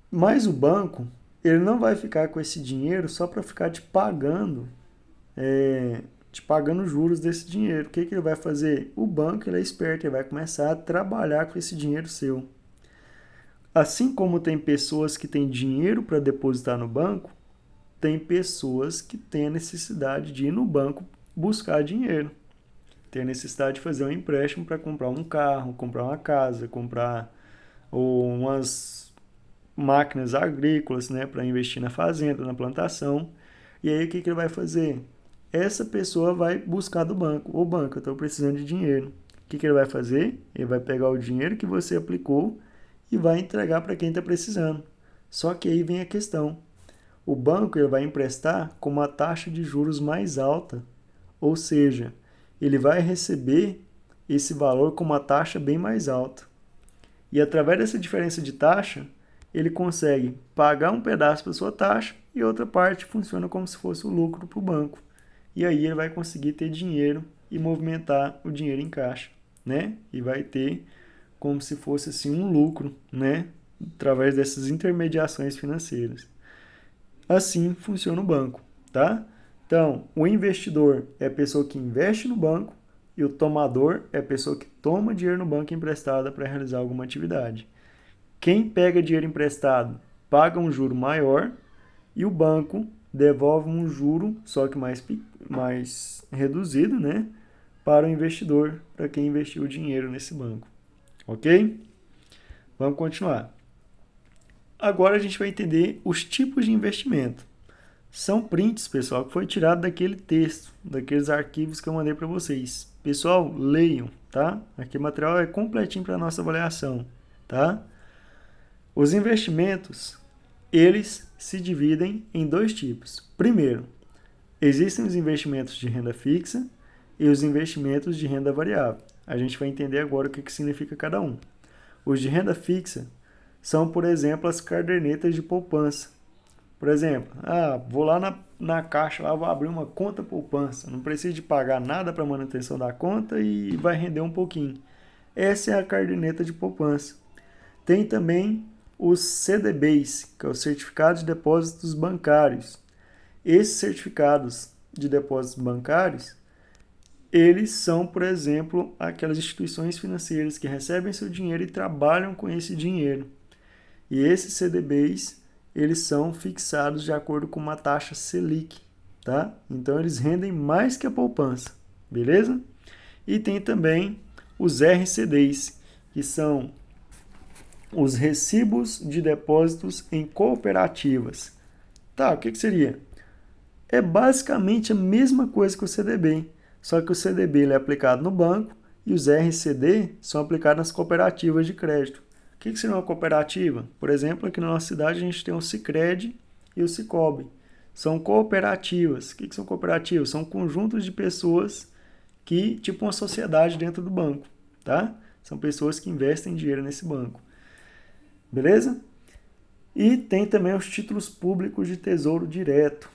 Speaker 1: Mas o banco, ele não vai ficar com esse dinheiro só para ficar te pagando juros desse dinheiro. O que ele vai fazer? O banco ele é esperto, ele vai começar a trabalhar com esse dinheiro seu. Assim como tem pessoas que têm dinheiro para depositar no banco, tem pessoas que têm a necessidade de ir no banco buscar dinheiro. Tem a necessidade de fazer um empréstimo para comprar um carro, comprar uma casa, comprar umas máquinas agrícolas, né, para investir na fazenda, na plantação. E aí o que ele vai fazer? Essa pessoa vai buscar do banco. Ô banco, eu estou precisando de dinheiro. O que ele vai fazer? Ele vai pegar o dinheiro que você aplicou e vai entregar para quem está precisando. Só que aí vem a questão. O banco ele vai emprestar com uma taxa de juros mais alta. Ou seja, ele vai receber esse valor com uma taxa bem mais alta. E através dessa diferença de taxa, ele consegue pagar um pedaço da sua taxa e outra parte funciona como se fosse o lucro para o banco. E aí ele vai conseguir ter dinheiro e movimentar o dinheiro em caixa, né? E vai ter como se fosse assim um lucro, né? Através dessas intermediações financeiras. Assim funciona o banco, tá? Então, o investidor é a pessoa que investe no banco e o tomador é a pessoa que toma dinheiro no banco emprestado para realizar alguma atividade. Quem pega dinheiro emprestado paga um juro maior e o banco devolve um juro, só que mais reduzido, né, para o investidor, para quem investiu o dinheiro nesse banco. Ok? Vamos continuar. Agora a gente vai entender os tipos de investimento. São prints, pessoal, que foi tirado daquele texto, daqueles arquivos que eu mandei para vocês. Pessoal, leiam, tá? Aqui o material é completinho para a nossa avaliação, tá? Os investimentos, eles se dividem em dois tipos. Primeiro, existem os investimentos de renda fixa e os investimentos de renda variável. A gente vai entender agora o que significa cada um. Os de renda fixa são, por exemplo, as cadernetas de poupança. Por exemplo, vou lá na caixa, lá vou abrir uma conta poupança. Não preciso de pagar nada para manutenção da conta e vai render um pouquinho. Essa é a caderneta de poupança. Tem também os CDBs, que é o Certificados de Depósitos Bancários. Esses certificados de depósitos bancários, eles são, por exemplo, aquelas instituições financeiras que recebem seu dinheiro e trabalham com esse dinheiro. E esses CDBs, eles são fixados de acordo com uma taxa Selic, tá? Então, eles rendem mais que a poupança, beleza? E tem também os RCDs, que são os recibos de depósitos em cooperativas. Tá, o que seria? é basicamente a mesma coisa que o CDB, só que o CDB ele é aplicado no banco e os RCD são aplicados nas cooperativas de crédito. O que seria uma cooperativa? Por exemplo, aqui na nossa cidade a gente tem o Sicredi e o Sicob. São cooperativas. O que são cooperativas? São conjuntos de pessoas que, tipo uma sociedade dentro do banco, tá? São pessoas que investem dinheiro nesse banco. Beleza? E tem também os títulos públicos de tesouro direto.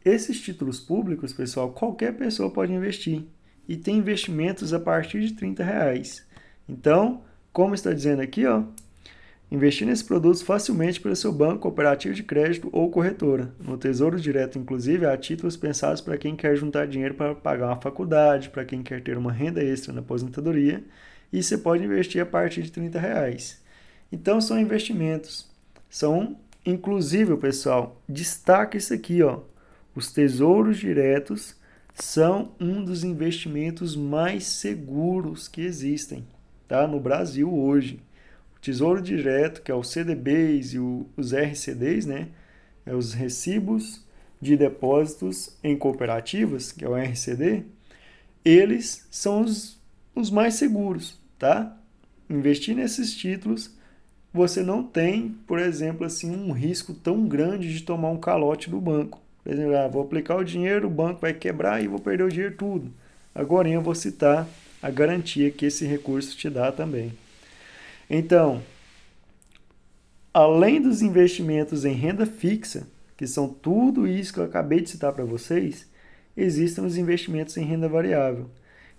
Speaker 1: Esses títulos públicos, pessoal, qualquer pessoa pode investir. E tem investimentos a partir de R$ 30. Então, como está dizendo aqui, ó, investir nesses produtos facilmente pelo seu banco, cooperativa de crédito ou corretora. No Tesouro Direto, inclusive, há títulos pensados para quem quer juntar dinheiro para pagar uma faculdade, para quem quer ter uma renda extra na aposentadoria, e você pode investir a partir de R$ 30. Então, são investimentos. São, inclusive, pessoal, destaca isso aqui, ó. Os tesouros diretos são um dos investimentos mais seguros que existem, tá? No Brasil hoje. O Tesouro Direto, que é o CDBs e os RCDs, né? É os recibos de depósitos em cooperativas, que é o RCD, eles são os mais seguros, tá? Investir nesses títulos, você não tem, por exemplo, assim, um risco tão grande de tomar um calote do banco. Por exemplo, vou aplicar o dinheiro, o banco vai quebrar e vou perder o dinheiro tudo. Agora eu vou citar a garantia que esse recurso te dá também. Então, além dos investimentos em renda fixa, que são tudo isso que eu acabei de citar para vocês, existem os investimentos em renda variável.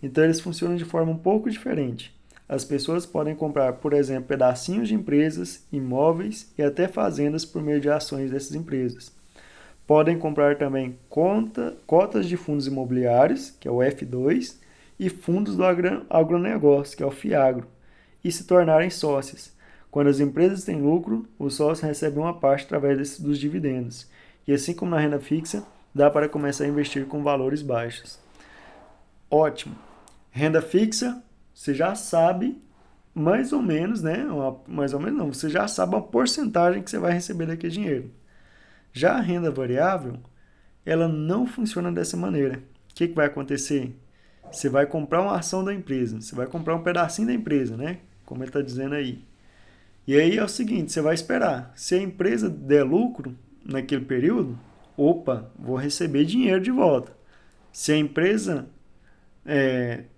Speaker 1: Então, eles funcionam de forma um pouco diferente. As pessoas podem comprar, por exemplo, pedacinhos de empresas, imóveis e até fazendas por meio de ações dessas empresas. Podem comprar também cotas de fundos imobiliários, que é o F2, e fundos do agronegócio, que é o FIAGRO, e se tornarem sócios. Quando as empresas têm lucro, os sócios recebem uma parte através dos dividendos. E assim como na renda fixa, dá para começar a investir com valores baixos. Ótimo. Renda fixa, você já sabe mais ou menos, né? Mais ou menos não, você já sabe a porcentagem que você vai receber daquele dinheiro. Já a renda variável, ela não funciona dessa maneira. O que vai acontecer? Você vai comprar uma ação da empresa, você vai comprar um pedacinho da empresa, né? Como ele está dizendo aí. E aí é o seguinte, você vai esperar. Se a empresa der lucro naquele período, opa, vou receber dinheiro de volta. Se a empresa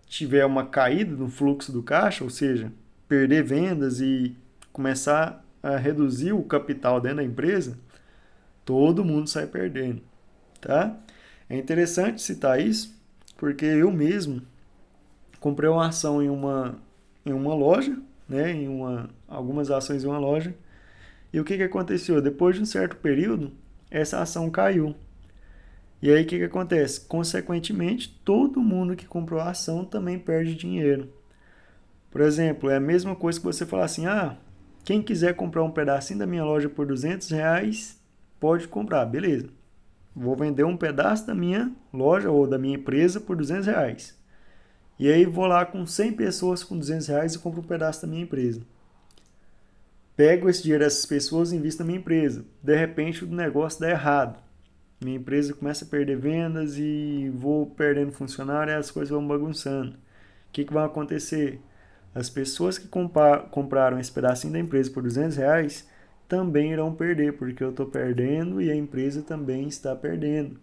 Speaker 1: tiver uma caída no fluxo do caixa, ou seja, perder vendas e começar a reduzir o capital dentro da empresa, todo mundo sai perdendo, tá? É interessante citar isso, porque eu mesmo comprei uma ação em uma loja, né? Algumas ações em uma loja, e o que aconteceu? Depois de um certo período, essa ação caiu. E aí o que acontece? Consequentemente, todo mundo que comprou a ação também perde dinheiro. Por exemplo, é a mesma coisa que você falar assim, quem quiser comprar um pedacinho da minha loja por R$ 200, pode comprar, beleza. Vou vender um pedaço da minha loja ou da minha empresa por R$ 200. E aí vou lá com 100 pessoas com R$ 200 e compro um pedaço da minha empresa. Pego esse dinheiro dessas pessoas e invisto na minha empresa. De repente o negócio dá errado. Minha empresa começa a perder vendas e vou perdendo funcionário e as coisas vão bagunçando. O que vai acontecer? As pessoas que compraram esse pedacinho da empresa por R$ 200 também irão perder, porque eu estou perdendo e a empresa também está perdendo.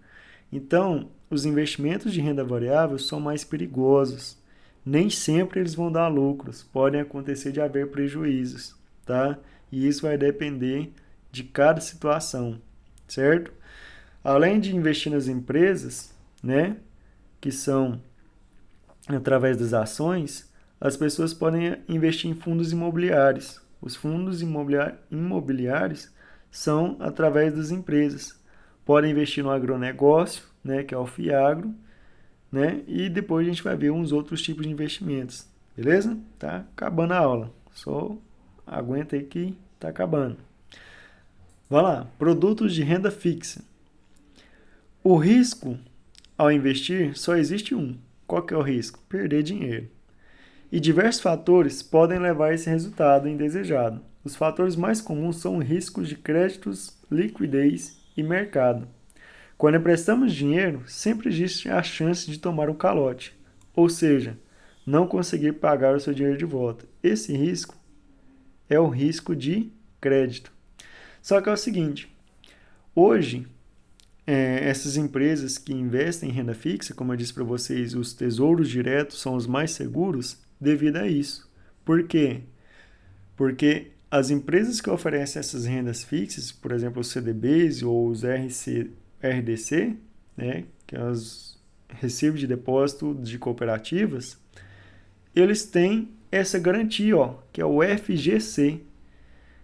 Speaker 1: Então, os investimentos de renda variável são mais perigosos. Nem sempre eles vão dar lucros, podem acontecer de haver prejuízos, tá? E isso vai depender de cada situação, certo? Além de investir nas empresas, né, que são através das ações, as pessoas podem investir em fundos imobiliários. Os fundos imobiliários são através das empresas. Podem investir no agronegócio, né, que é o FIAGRO, né, e depois a gente vai ver uns outros tipos de investimentos. Beleza? Tá acabando a aula. Só aguenta aí que tá acabando. Vamos lá. Produtos de renda fixa. O risco ao investir só existe um. Qual que é o risco? Perder dinheiro. E diversos fatores podem levar a esse resultado indesejado. Os fatores mais comuns são riscos de créditos, liquidez e mercado. Quando emprestamos dinheiro, sempre existe a chance de tomar um calote, ou seja, não conseguir pagar o seu dinheiro de volta. Esse risco é o risco de crédito. Só que é o seguinte, hoje, essas empresas que investem em renda fixa, como eu disse para vocês, os tesouros diretos são os mais seguros devido a isso. Por quê? Porque as empresas que oferecem essas rendas fixas, por exemplo, os CDBs ou os RDC, né, que são os recibos de depósito de cooperativas, eles têm essa garantia, ó, que é o FGC.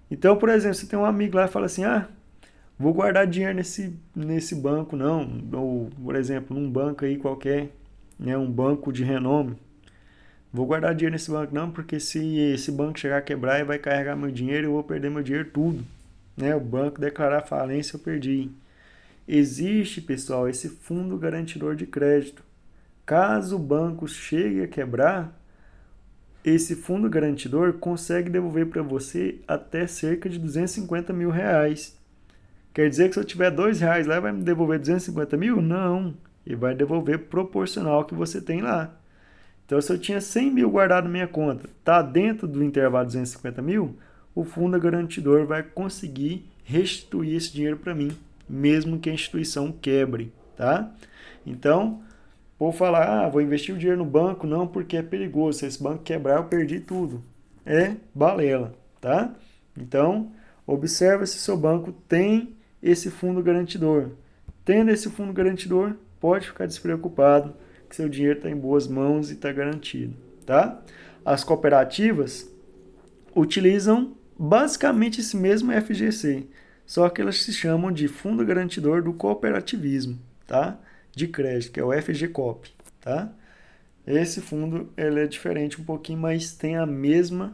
Speaker 1: Então, por exemplo, você tem um amigo lá e fala assim, vou guardar dinheiro nesse banco, não. Ou, por exemplo, num banco aí qualquer, né, um banco de renome. Vou guardar dinheiro nesse banco, não, porque se esse banco chegar a quebrar e vai carregar meu dinheiro, eu vou perder meu dinheiro tudo. Né? O banco declarar falência, eu perdi. Existe, pessoal, esse fundo garantidor de crédito. Caso o banco chegue a quebrar, esse fundo garantidor consegue devolver para você até cerca de 250 mil reais. Quer dizer que se eu tiver R$2 lá, vai me devolver 250 mil? Não. Ele vai devolver proporcional ao que você tem lá. Então, se eu tinha 100 mil guardado na minha conta, está dentro do intervalo de 250 mil, o fundo garantidor vai conseguir restituir esse dinheiro para mim, mesmo que a instituição quebre, tá? Então, vou falar, vou investir o dinheiro no banco, não, porque é perigoso. Se esse banco quebrar, eu perdi tudo. É balela, tá? Então, observa se seu banco tem esse fundo garantidor. Tendo esse fundo garantidor, pode ficar despreocupado que seu dinheiro está em boas mãos e está garantido, tá? As cooperativas utilizam basicamente esse mesmo FGC, só que elas se chamam de Fundo Garantidor do Cooperativismo, tá? De crédito, que é o FGCOP, tá? Esse fundo ele é diferente um pouquinho, mas tem a mesma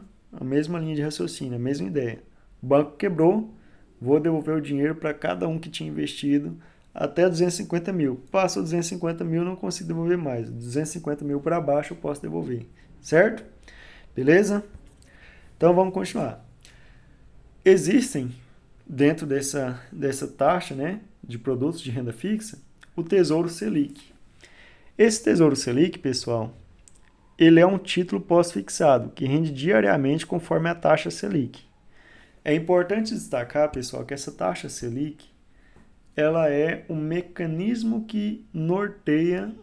Speaker 1: linha de raciocínio, a mesma ideia. O banco quebrou, vou devolver o dinheiro para cada um que tinha investido até 250 mil. Passou 250 mil, não consigo devolver mais. 250 mil para baixo eu posso devolver, certo? Beleza? Então vamos continuar. Existem, dentro dessa taxa, né, de produtos de renda fixa, o Tesouro Selic. Esse Tesouro Selic, pessoal, ele é um título pós-fixado, que rende diariamente conforme a taxa Selic. É importante destacar, pessoal, que essa taxa Selic, ela é um mecanismo que norteia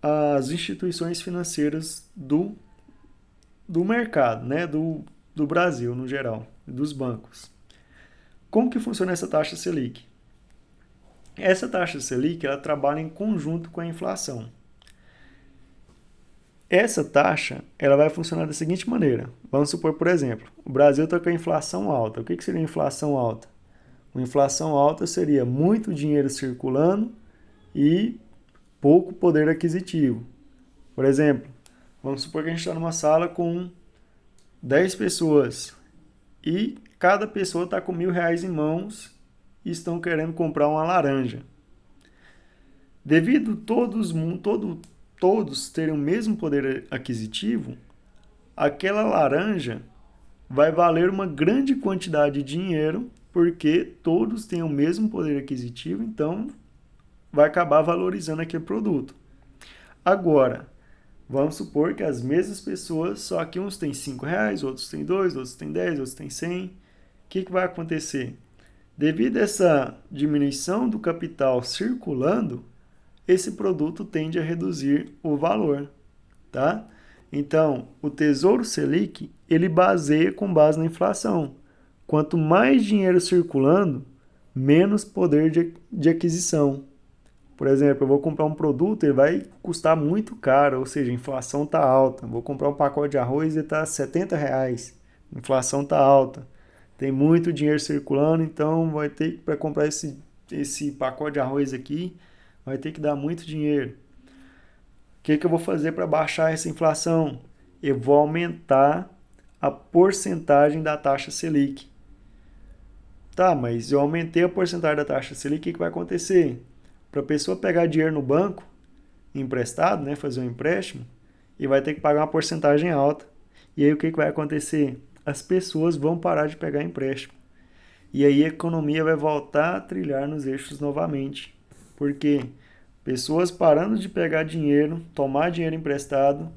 Speaker 1: as instituições financeiras do mercado, né, do Brasil no geral, dos bancos. Como que funciona essa taxa Selic? Essa taxa Selic ela trabalha em conjunto com a inflação. Essa taxa ela vai funcionar da seguinte maneira. Vamos supor, por exemplo, o Brasil está com a inflação alta. O que seria inflação alta? Uma inflação alta seria muito dinheiro circulando e pouco poder aquisitivo. Por exemplo, vamos supor que a gente está numa sala com 10 pessoas e cada pessoa está com R$1.000 em mãos e estão querendo comprar uma laranja. Devido todos terem o mesmo poder aquisitivo, aquela laranja vai valer uma grande quantidade de dinheiro porque todos têm o mesmo poder aquisitivo, então vai acabar valorizando aquele produto. Agora, vamos supor que as mesmas pessoas, só que uns têm R$5, outros têm 2, outros têm 10, outros têm 100. O que vai acontecer? Devido a essa diminuição do capital circulando, esse produto tende a reduzir o valor, tá? Então, o Tesouro Selic, ele baseia com base na inflação. Quanto mais dinheiro circulando, menos poder de aquisição. Por exemplo, eu vou comprar um produto, ele vai custar muito caro, ou seja, a inflação está alta. Vou comprar um pacote de arroz e está R$70. A inflação está alta. Tem muito dinheiro circulando, então vai ter que, para comprar esse pacote de arroz aqui, vai ter que dar muito dinheiro. O que eu vou fazer para baixar essa inflação? Eu vou aumentar a porcentagem da taxa Selic. Tá, mas eu aumentei a porcentagem da taxa Selic, o que vai acontecer? Para a pessoa pegar dinheiro no banco, emprestado, né, fazer um empréstimo, e vai ter que pagar uma porcentagem alta. E aí o que vai acontecer? As pessoas vão parar de pegar empréstimo. E aí a economia vai voltar a trilhar nos eixos novamente. Porque pessoas parando de pegar dinheiro, tomar dinheiro emprestado,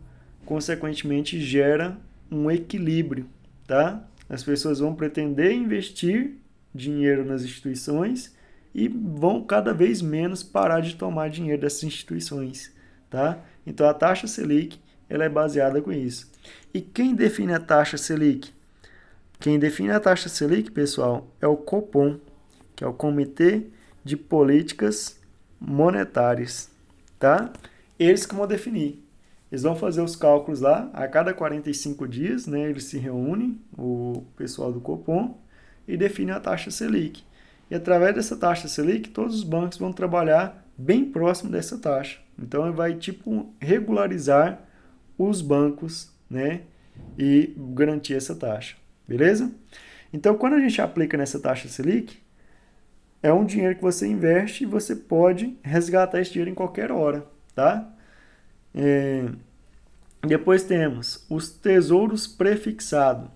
Speaker 1: consequentemente gera um equilíbrio, tá? As pessoas vão pretender investir dinheiro nas instituições e vão cada vez menos parar de tomar dinheiro dessas instituições, tá? Então a taxa Selic, ela é baseada com isso. E quem define a taxa Selic? Quem define a taxa Selic, pessoal, é o Copom, que é o Comitê de Políticas Monetárias, tá? Eles que vão definir. Eles vão fazer os cálculos lá, a cada 45 dias, né, eles se reúnem, o pessoal do Copom, e definem a taxa Selic. E através dessa taxa Selic, todos os bancos vão trabalhar bem próximo dessa taxa. Então, vai tipo regularizar os bancos, né, e garantir essa taxa, beleza? Então, quando a gente aplica nessa taxa Selic, é um dinheiro que você investe e você pode resgatar esse dinheiro em qualquer hora, tá? Depois temos os tesouros prefixados.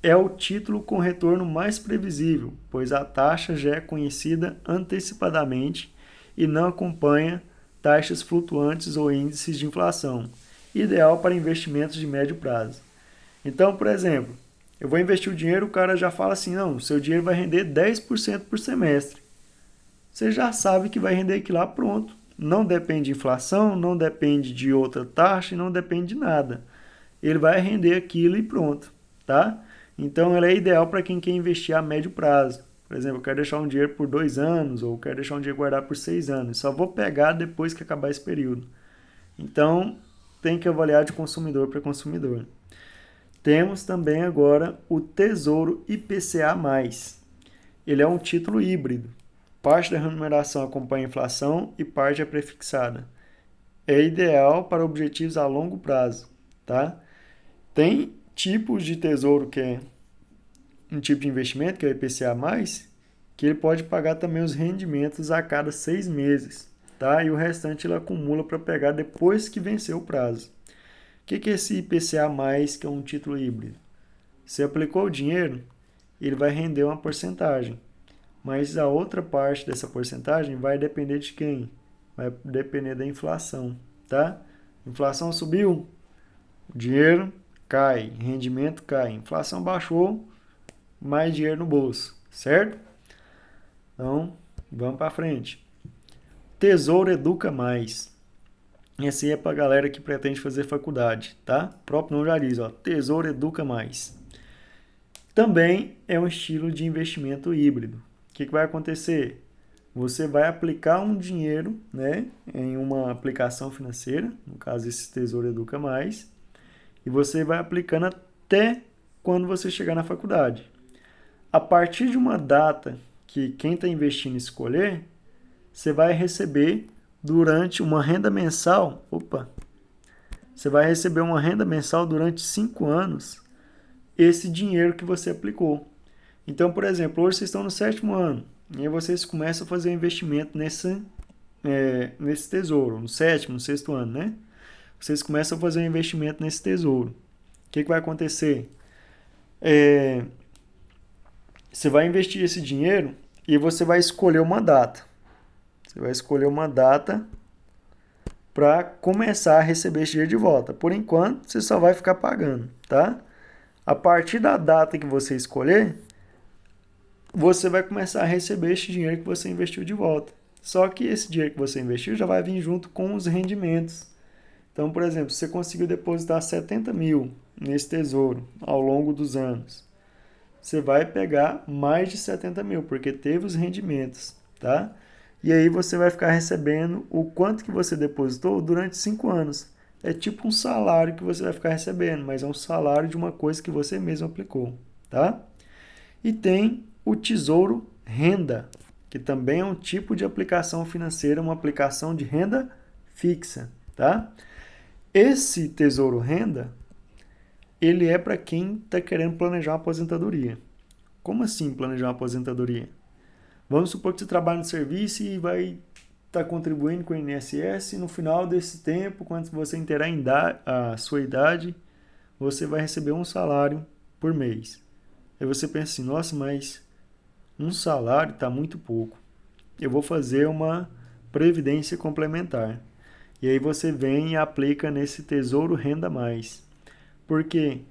Speaker 1: É o título com retorno mais previsível, pois a taxa já é conhecida antecipadamente e não acompanha taxas flutuantes ou índices de inflação. Ideal para investimentos de médio prazo. Então, por exemplo, eu vou investir o dinheiro, o cara já fala assim, não, seu dinheiro vai render 10% por semestre. Você já sabe que vai render aquilo lá, pronto. Não depende de inflação, não depende de outra taxa, não depende de nada. Ele vai render aquilo e pronto, tá? Então, ela é ideal para quem quer investir a médio prazo. Por exemplo, eu quero deixar um dinheiro por 2 anos ou quero deixar um dinheiro guardado por 6 anos. Só vou pegar depois que acabar esse período. Então, tem que avaliar de consumidor para consumidor. Temos também agora o Tesouro IPCA+. Ele é um título híbrido. Parte da remuneração acompanha a inflação e parte é prefixada. É ideal para objetivos a longo prazo, tá? Tem tipos de tesouro que é um tipo de investimento, que é o IPCA+, que ele pode pagar também os rendimentos a cada 6 meses, tá? E o restante ele acumula para pegar depois que venceu o prazo. O que é esse IPCA+, que é um título híbrido? Você aplicou o dinheiro, ele vai render uma porcentagem. Mas a outra parte dessa porcentagem vai depender de quem? Vai depender da inflação, tá? Inflação subiu, o dinheiro cai, rendimento cai. Inflação baixou, mais dinheiro no bolso, certo? Então, vamos para frente. Tesouro Educa Mais. Esse aí é para a galera que pretende fazer faculdade, tá? O próprio nome já diz, ó, Tesouro Educa Mais. Também é um estilo de investimento híbrido. O que vai acontecer? Você vai aplicar um dinheiro, né, em uma aplicação financeira, no caso esse Tesouro Educa Mais, e você vai aplicando até quando você chegar na faculdade. A partir de uma data que quem está investindo escolher, você vai receber durante uma renda mensal, você vai receber uma renda mensal durante 5 anos, esse dinheiro que você aplicou. Então, por exemplo, hoje vocês estão no 7º ano, e aí vocês começam a fazer investimento nesse tesouro, no 7º, no 6º ano, né? Vocês começam a fazer um investimento nesse tesouro. O que vai acontecer? Você vai investir esse dinheiro e você vai escolher uma data. Você vai escolher uma data para começar a receber esse dinheiro de volta. Por enquanto, você só vai ficar pagando, tá? A partir da data que você escolher, você vai começar a receber esse dinheiro que você investiu de volta. Só que esse dinheiro que você investiu já vai vir junto com os rendimentos. Então, por exemplo, você conseguiu depositar 70 mil nesse tesouro ao longo dos anos. Você vai pegar mais de 70 mil, porque teve os rendimentos, tá? E aí você vai ficar recebendo o quanto que você depositou durante 5 anos. É tipo um salário que você vai ficar recebendo, mas é um salário de uma coisa que você mesmo aplicou, tá? E tem o Tesouro Renda, que também é um tipo de aplicação financeira, uma aplicação de renda fixa, tá? Esse Tesouro Renda, ele é para quem está querendo planejar uma aposentadoria. Como assim planejar uma aposentadoria? Vamos supor que você trabalha no serviço e vai estar contribuindo com o INSS e no final desse tempo, quando você inteirar a sua idade, você vai receber um salário por mês. Aí você pensa assim, nossa, mas um salário está muito pouco. Eu vou fazer uma previdência complementar. E aí você vem e aplica nesse Tesouro Renda Mais. Por quê?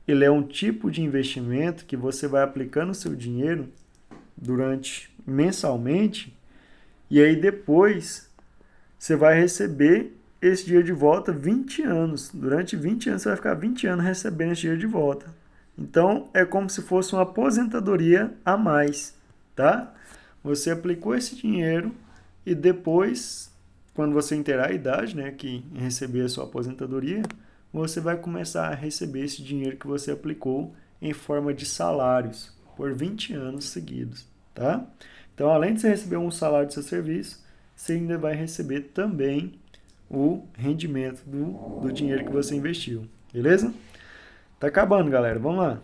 Speaker 1: Ele é um tipo de investimento que você vai aplicando o seu dinheiro durante mensalmente e aí depois você vai receber esse dinheiro de volta 20 anos. Durante 20 anos você vai ficar 20 anos recebendo esse dinheiro de volta. Então é como se fosse uma aposentadoria a mais, tá? Você aplicou esse dinheiro e depois, quando você inteirar a idade, né, que receber a sua aposentadoria, você vai começar a receber esse dinheiro que você aplicou em forma de salários por 20 anos seguidos, tá? Então, além de você receber um salário do seu serviço, você ainda vai receber também o rendimento do dinheiro que você investiu, beleza? Tá acabando, galera. Vamos lá.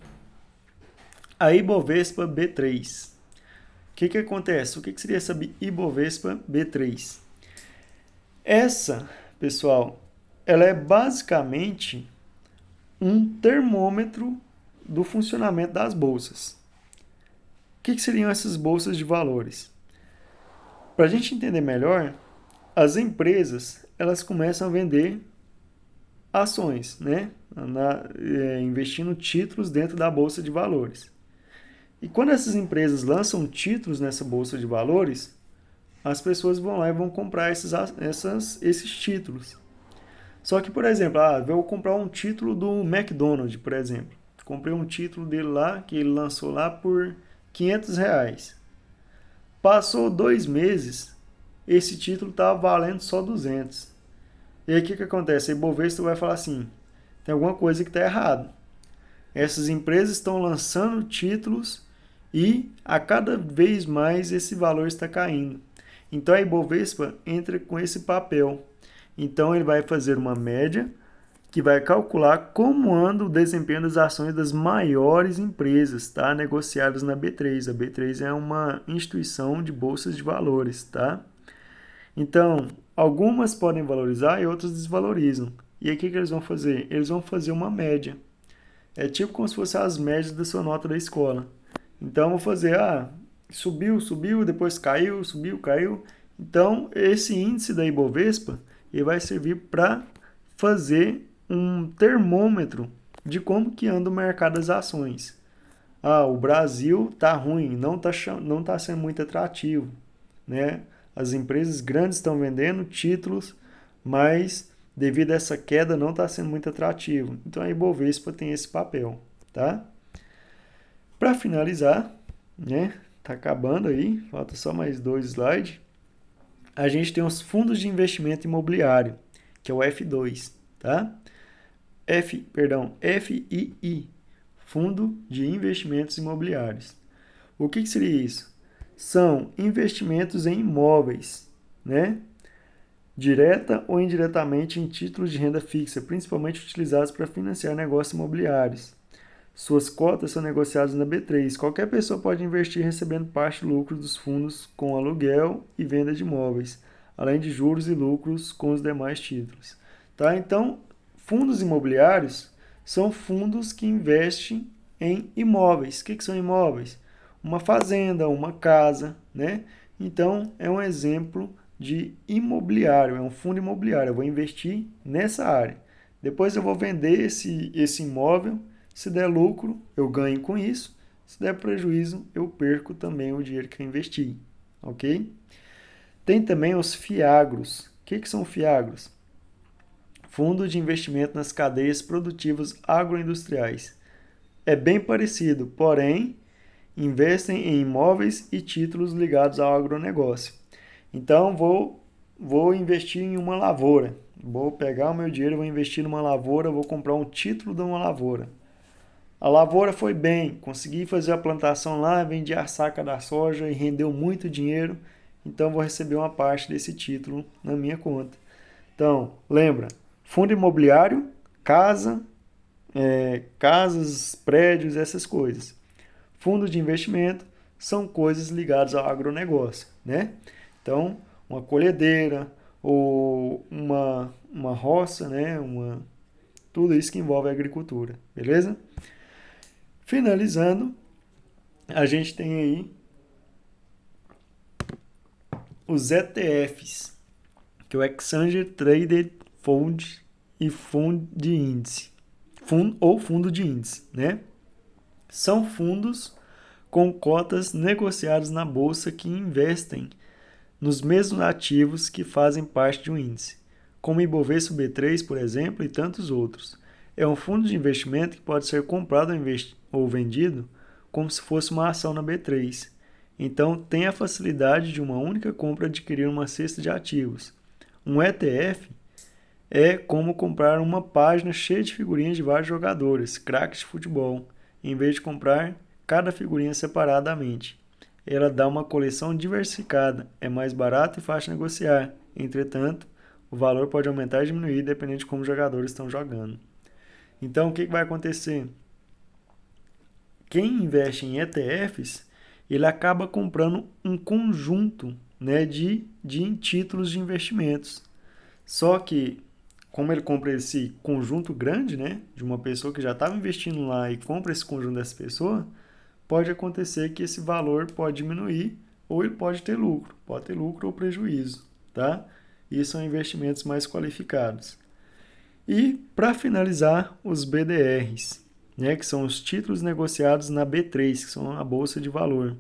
Speaker 1: A Ibovespa B3. O que acontece? O que seria essa Ibovespa B3? Essa, pessoal, ela é basicamente um termômetro do funcionamento das bolsas. O que seriam essas bolsas de valores? Para a gente entender melhor, as empresas elas começam a vender ações, né? Investindo títulos dentro da bolsa de valores. E quando essas empresas lançam títulos nessa bolsa de valores, as pessoas vão lá e vão comprar esses títulos. Só que, por exemplo, eu vou comprar um título do McDonald's, por exemplo. Comprei um título dele lá, que ele lançou lá por R$ 500. Passou 2 meses, esse título estava valendo só 200. E aí o que acontece? A Ibovespa vai falar assim, tem alguma coisa que está errado. Essas empresas estão lançando títulos e a cada vez mais esse valor está caindo. Então a Ibovespa entra com esse papel. Então ele vai fazer uma média que vai calcular como anda o desempenho das ações das maiores empresas, tá? Negociadas na B3. A B3 é uma instituição de bolsas de valores, tá? Então, algumas podem valorizar e outras desvalorizam. E aí o que eles vão fazer? Eles vão fazer uma média. É tipo como se fosse as médias da sua nota da escola. Então, eu vou fazer, subiu, depois caiu, subiu, caiu. Então, esse índice da Ibovespa, ele vai servir para fazer um termômetro de como que anda o mercado das ações. O Brasil está ruim, não tá sendo muito atrativo, né? As empresas grandes estão vendendo títulos, mas devido a essa queda não está sendo muito atrativo. Então a Ibovespa tem esse papel, tá? Para finalizar, né? Tá acabando aí, falta só mais 2 slides. A gente tem os fundos de investimento imobiliário, que é o F2, tá? FII, Fundo de Investimentos Imobiliários. O que seria isso? São investimentos em imóveis, né? Direta ou indiretamente em títulos de renda fixa, principalmente utilizados para financiar negócios imobiliários. Suas cotas são negociadas na B3. Qualquer pessoa pode investir recebendo parte do lucro dos fundos com aluguel e venda de imóveis, além de juros e lucros com os demais títulos. Tá? Então, fundos imobiliários são fundos que investem em imóveis. O que são imóveis? Uma fazenda, uma casa, né? Então, é um exemplo de imobiliário, é um fundo imobiliário. Eu vou investir nessa área. Depois eu vou vender esse imóvel. Se der lucro, eu ganho com isso. Se der prejuízo, eu perco também o dinheiro que eu investi. Ok? Tem também os FIAGROS. O que são FIAGROS? Fundo de investimento nas cadeias produtivas agroindustriais. É bem parecido, porém, investem em imóveis e títulos ligados ao agronegócio. Então, vou investir em uma lavoura. Vou pegar o meu dinheiro, vou investir numa lavoura, vou comprar um título de uma lavoura. A lavoura foi bem, consegui fazer a plantação lá, vendi a saca da soja e rendeu muito dinheiro, então vou receber uma parte desse título na minha conta. Então, lembra, fundo imobiliário, casas, prédios, essas coisas. Fundo de investimento são coisas ligadas ao agronegócio, né? Então, uma colhedeira ou uma roça, né? Tudo isso que envolve a agricultura, beleza? Finalizando, a gente tem aí os ETFs, que é o Exchange Traded Fund e fundo de índice, fundo de índice, né? São fundos com cotas negociadas na bolsa que investem nos mesmos ativos que fazem parte de um índice, como o Ibovespa B3, por exemplo, e tantos outros. É um fundo de investimento que pode ser comprado ou vendido como se fosse uma ação na B3. Então, tem a facilidade de uma única compra adquirir uma cesta de ativos. Um ETF é como comprar uma página cheia de figurinhas de vários jogadores, craques de futebol, em vez de comprar cada figurinha separadamente. Ela dá uma coleção diversificada, é mais barato e fácil de negociar. Entretanto, o valor pode aumentar e diminuir dependendo de como os jogadores estão jogando. Então, o que vai acontecer? Quem investe em ETFs, ele acaba comprando um conjunto, né, de títulos de investimentos. Só que, como ele compra esse conjunto grande, né, de uma pessoa que já estava investindo lá e compra esse conjunto dessa pessoa, pode acontecer que esse valor pode diminuir ou ele pode ter lucro ou prejuízo, tá? E são investimentos mais qualificados. E, para finalizar, os BDRs, né, que são os títulos negociados na B3, que são a Bolsa de Valor.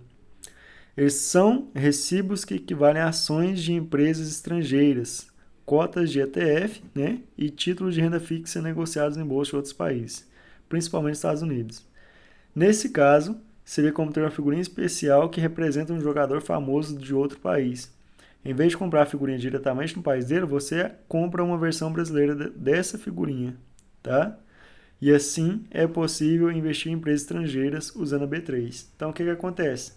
Speaker 1: Eles são recibos que equivalem a ações de empresas estrangeiras, cotas de ETF, né, e títulos de renda fixa negociados em bolsa de outros países, principalmente Estados Unidos. Nesse caso, seria como ter uma figurinha especial que representa um jogador famoso de outro país. Em vez de comprar a figurinha diretamente no país dele, você compra uma versão brasileira dessa figurinha, tá? E assim é possível investir em empresas estrangeiras usando a B3. Então, o que acontece?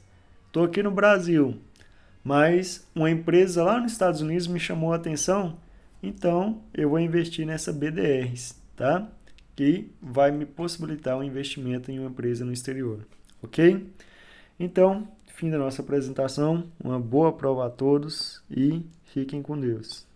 Speaker 1: Estou aqui no Brasil, mas uma empresa lá nos Estados Unidos me chamou a atenção, então eu vou investir nessa BDRs, tá? Que vai me possibilitar um investimento em uma empresa no exterior, ok? Então, fim da nossa apresentação, uma boa prova a todos e fiquem com Deus.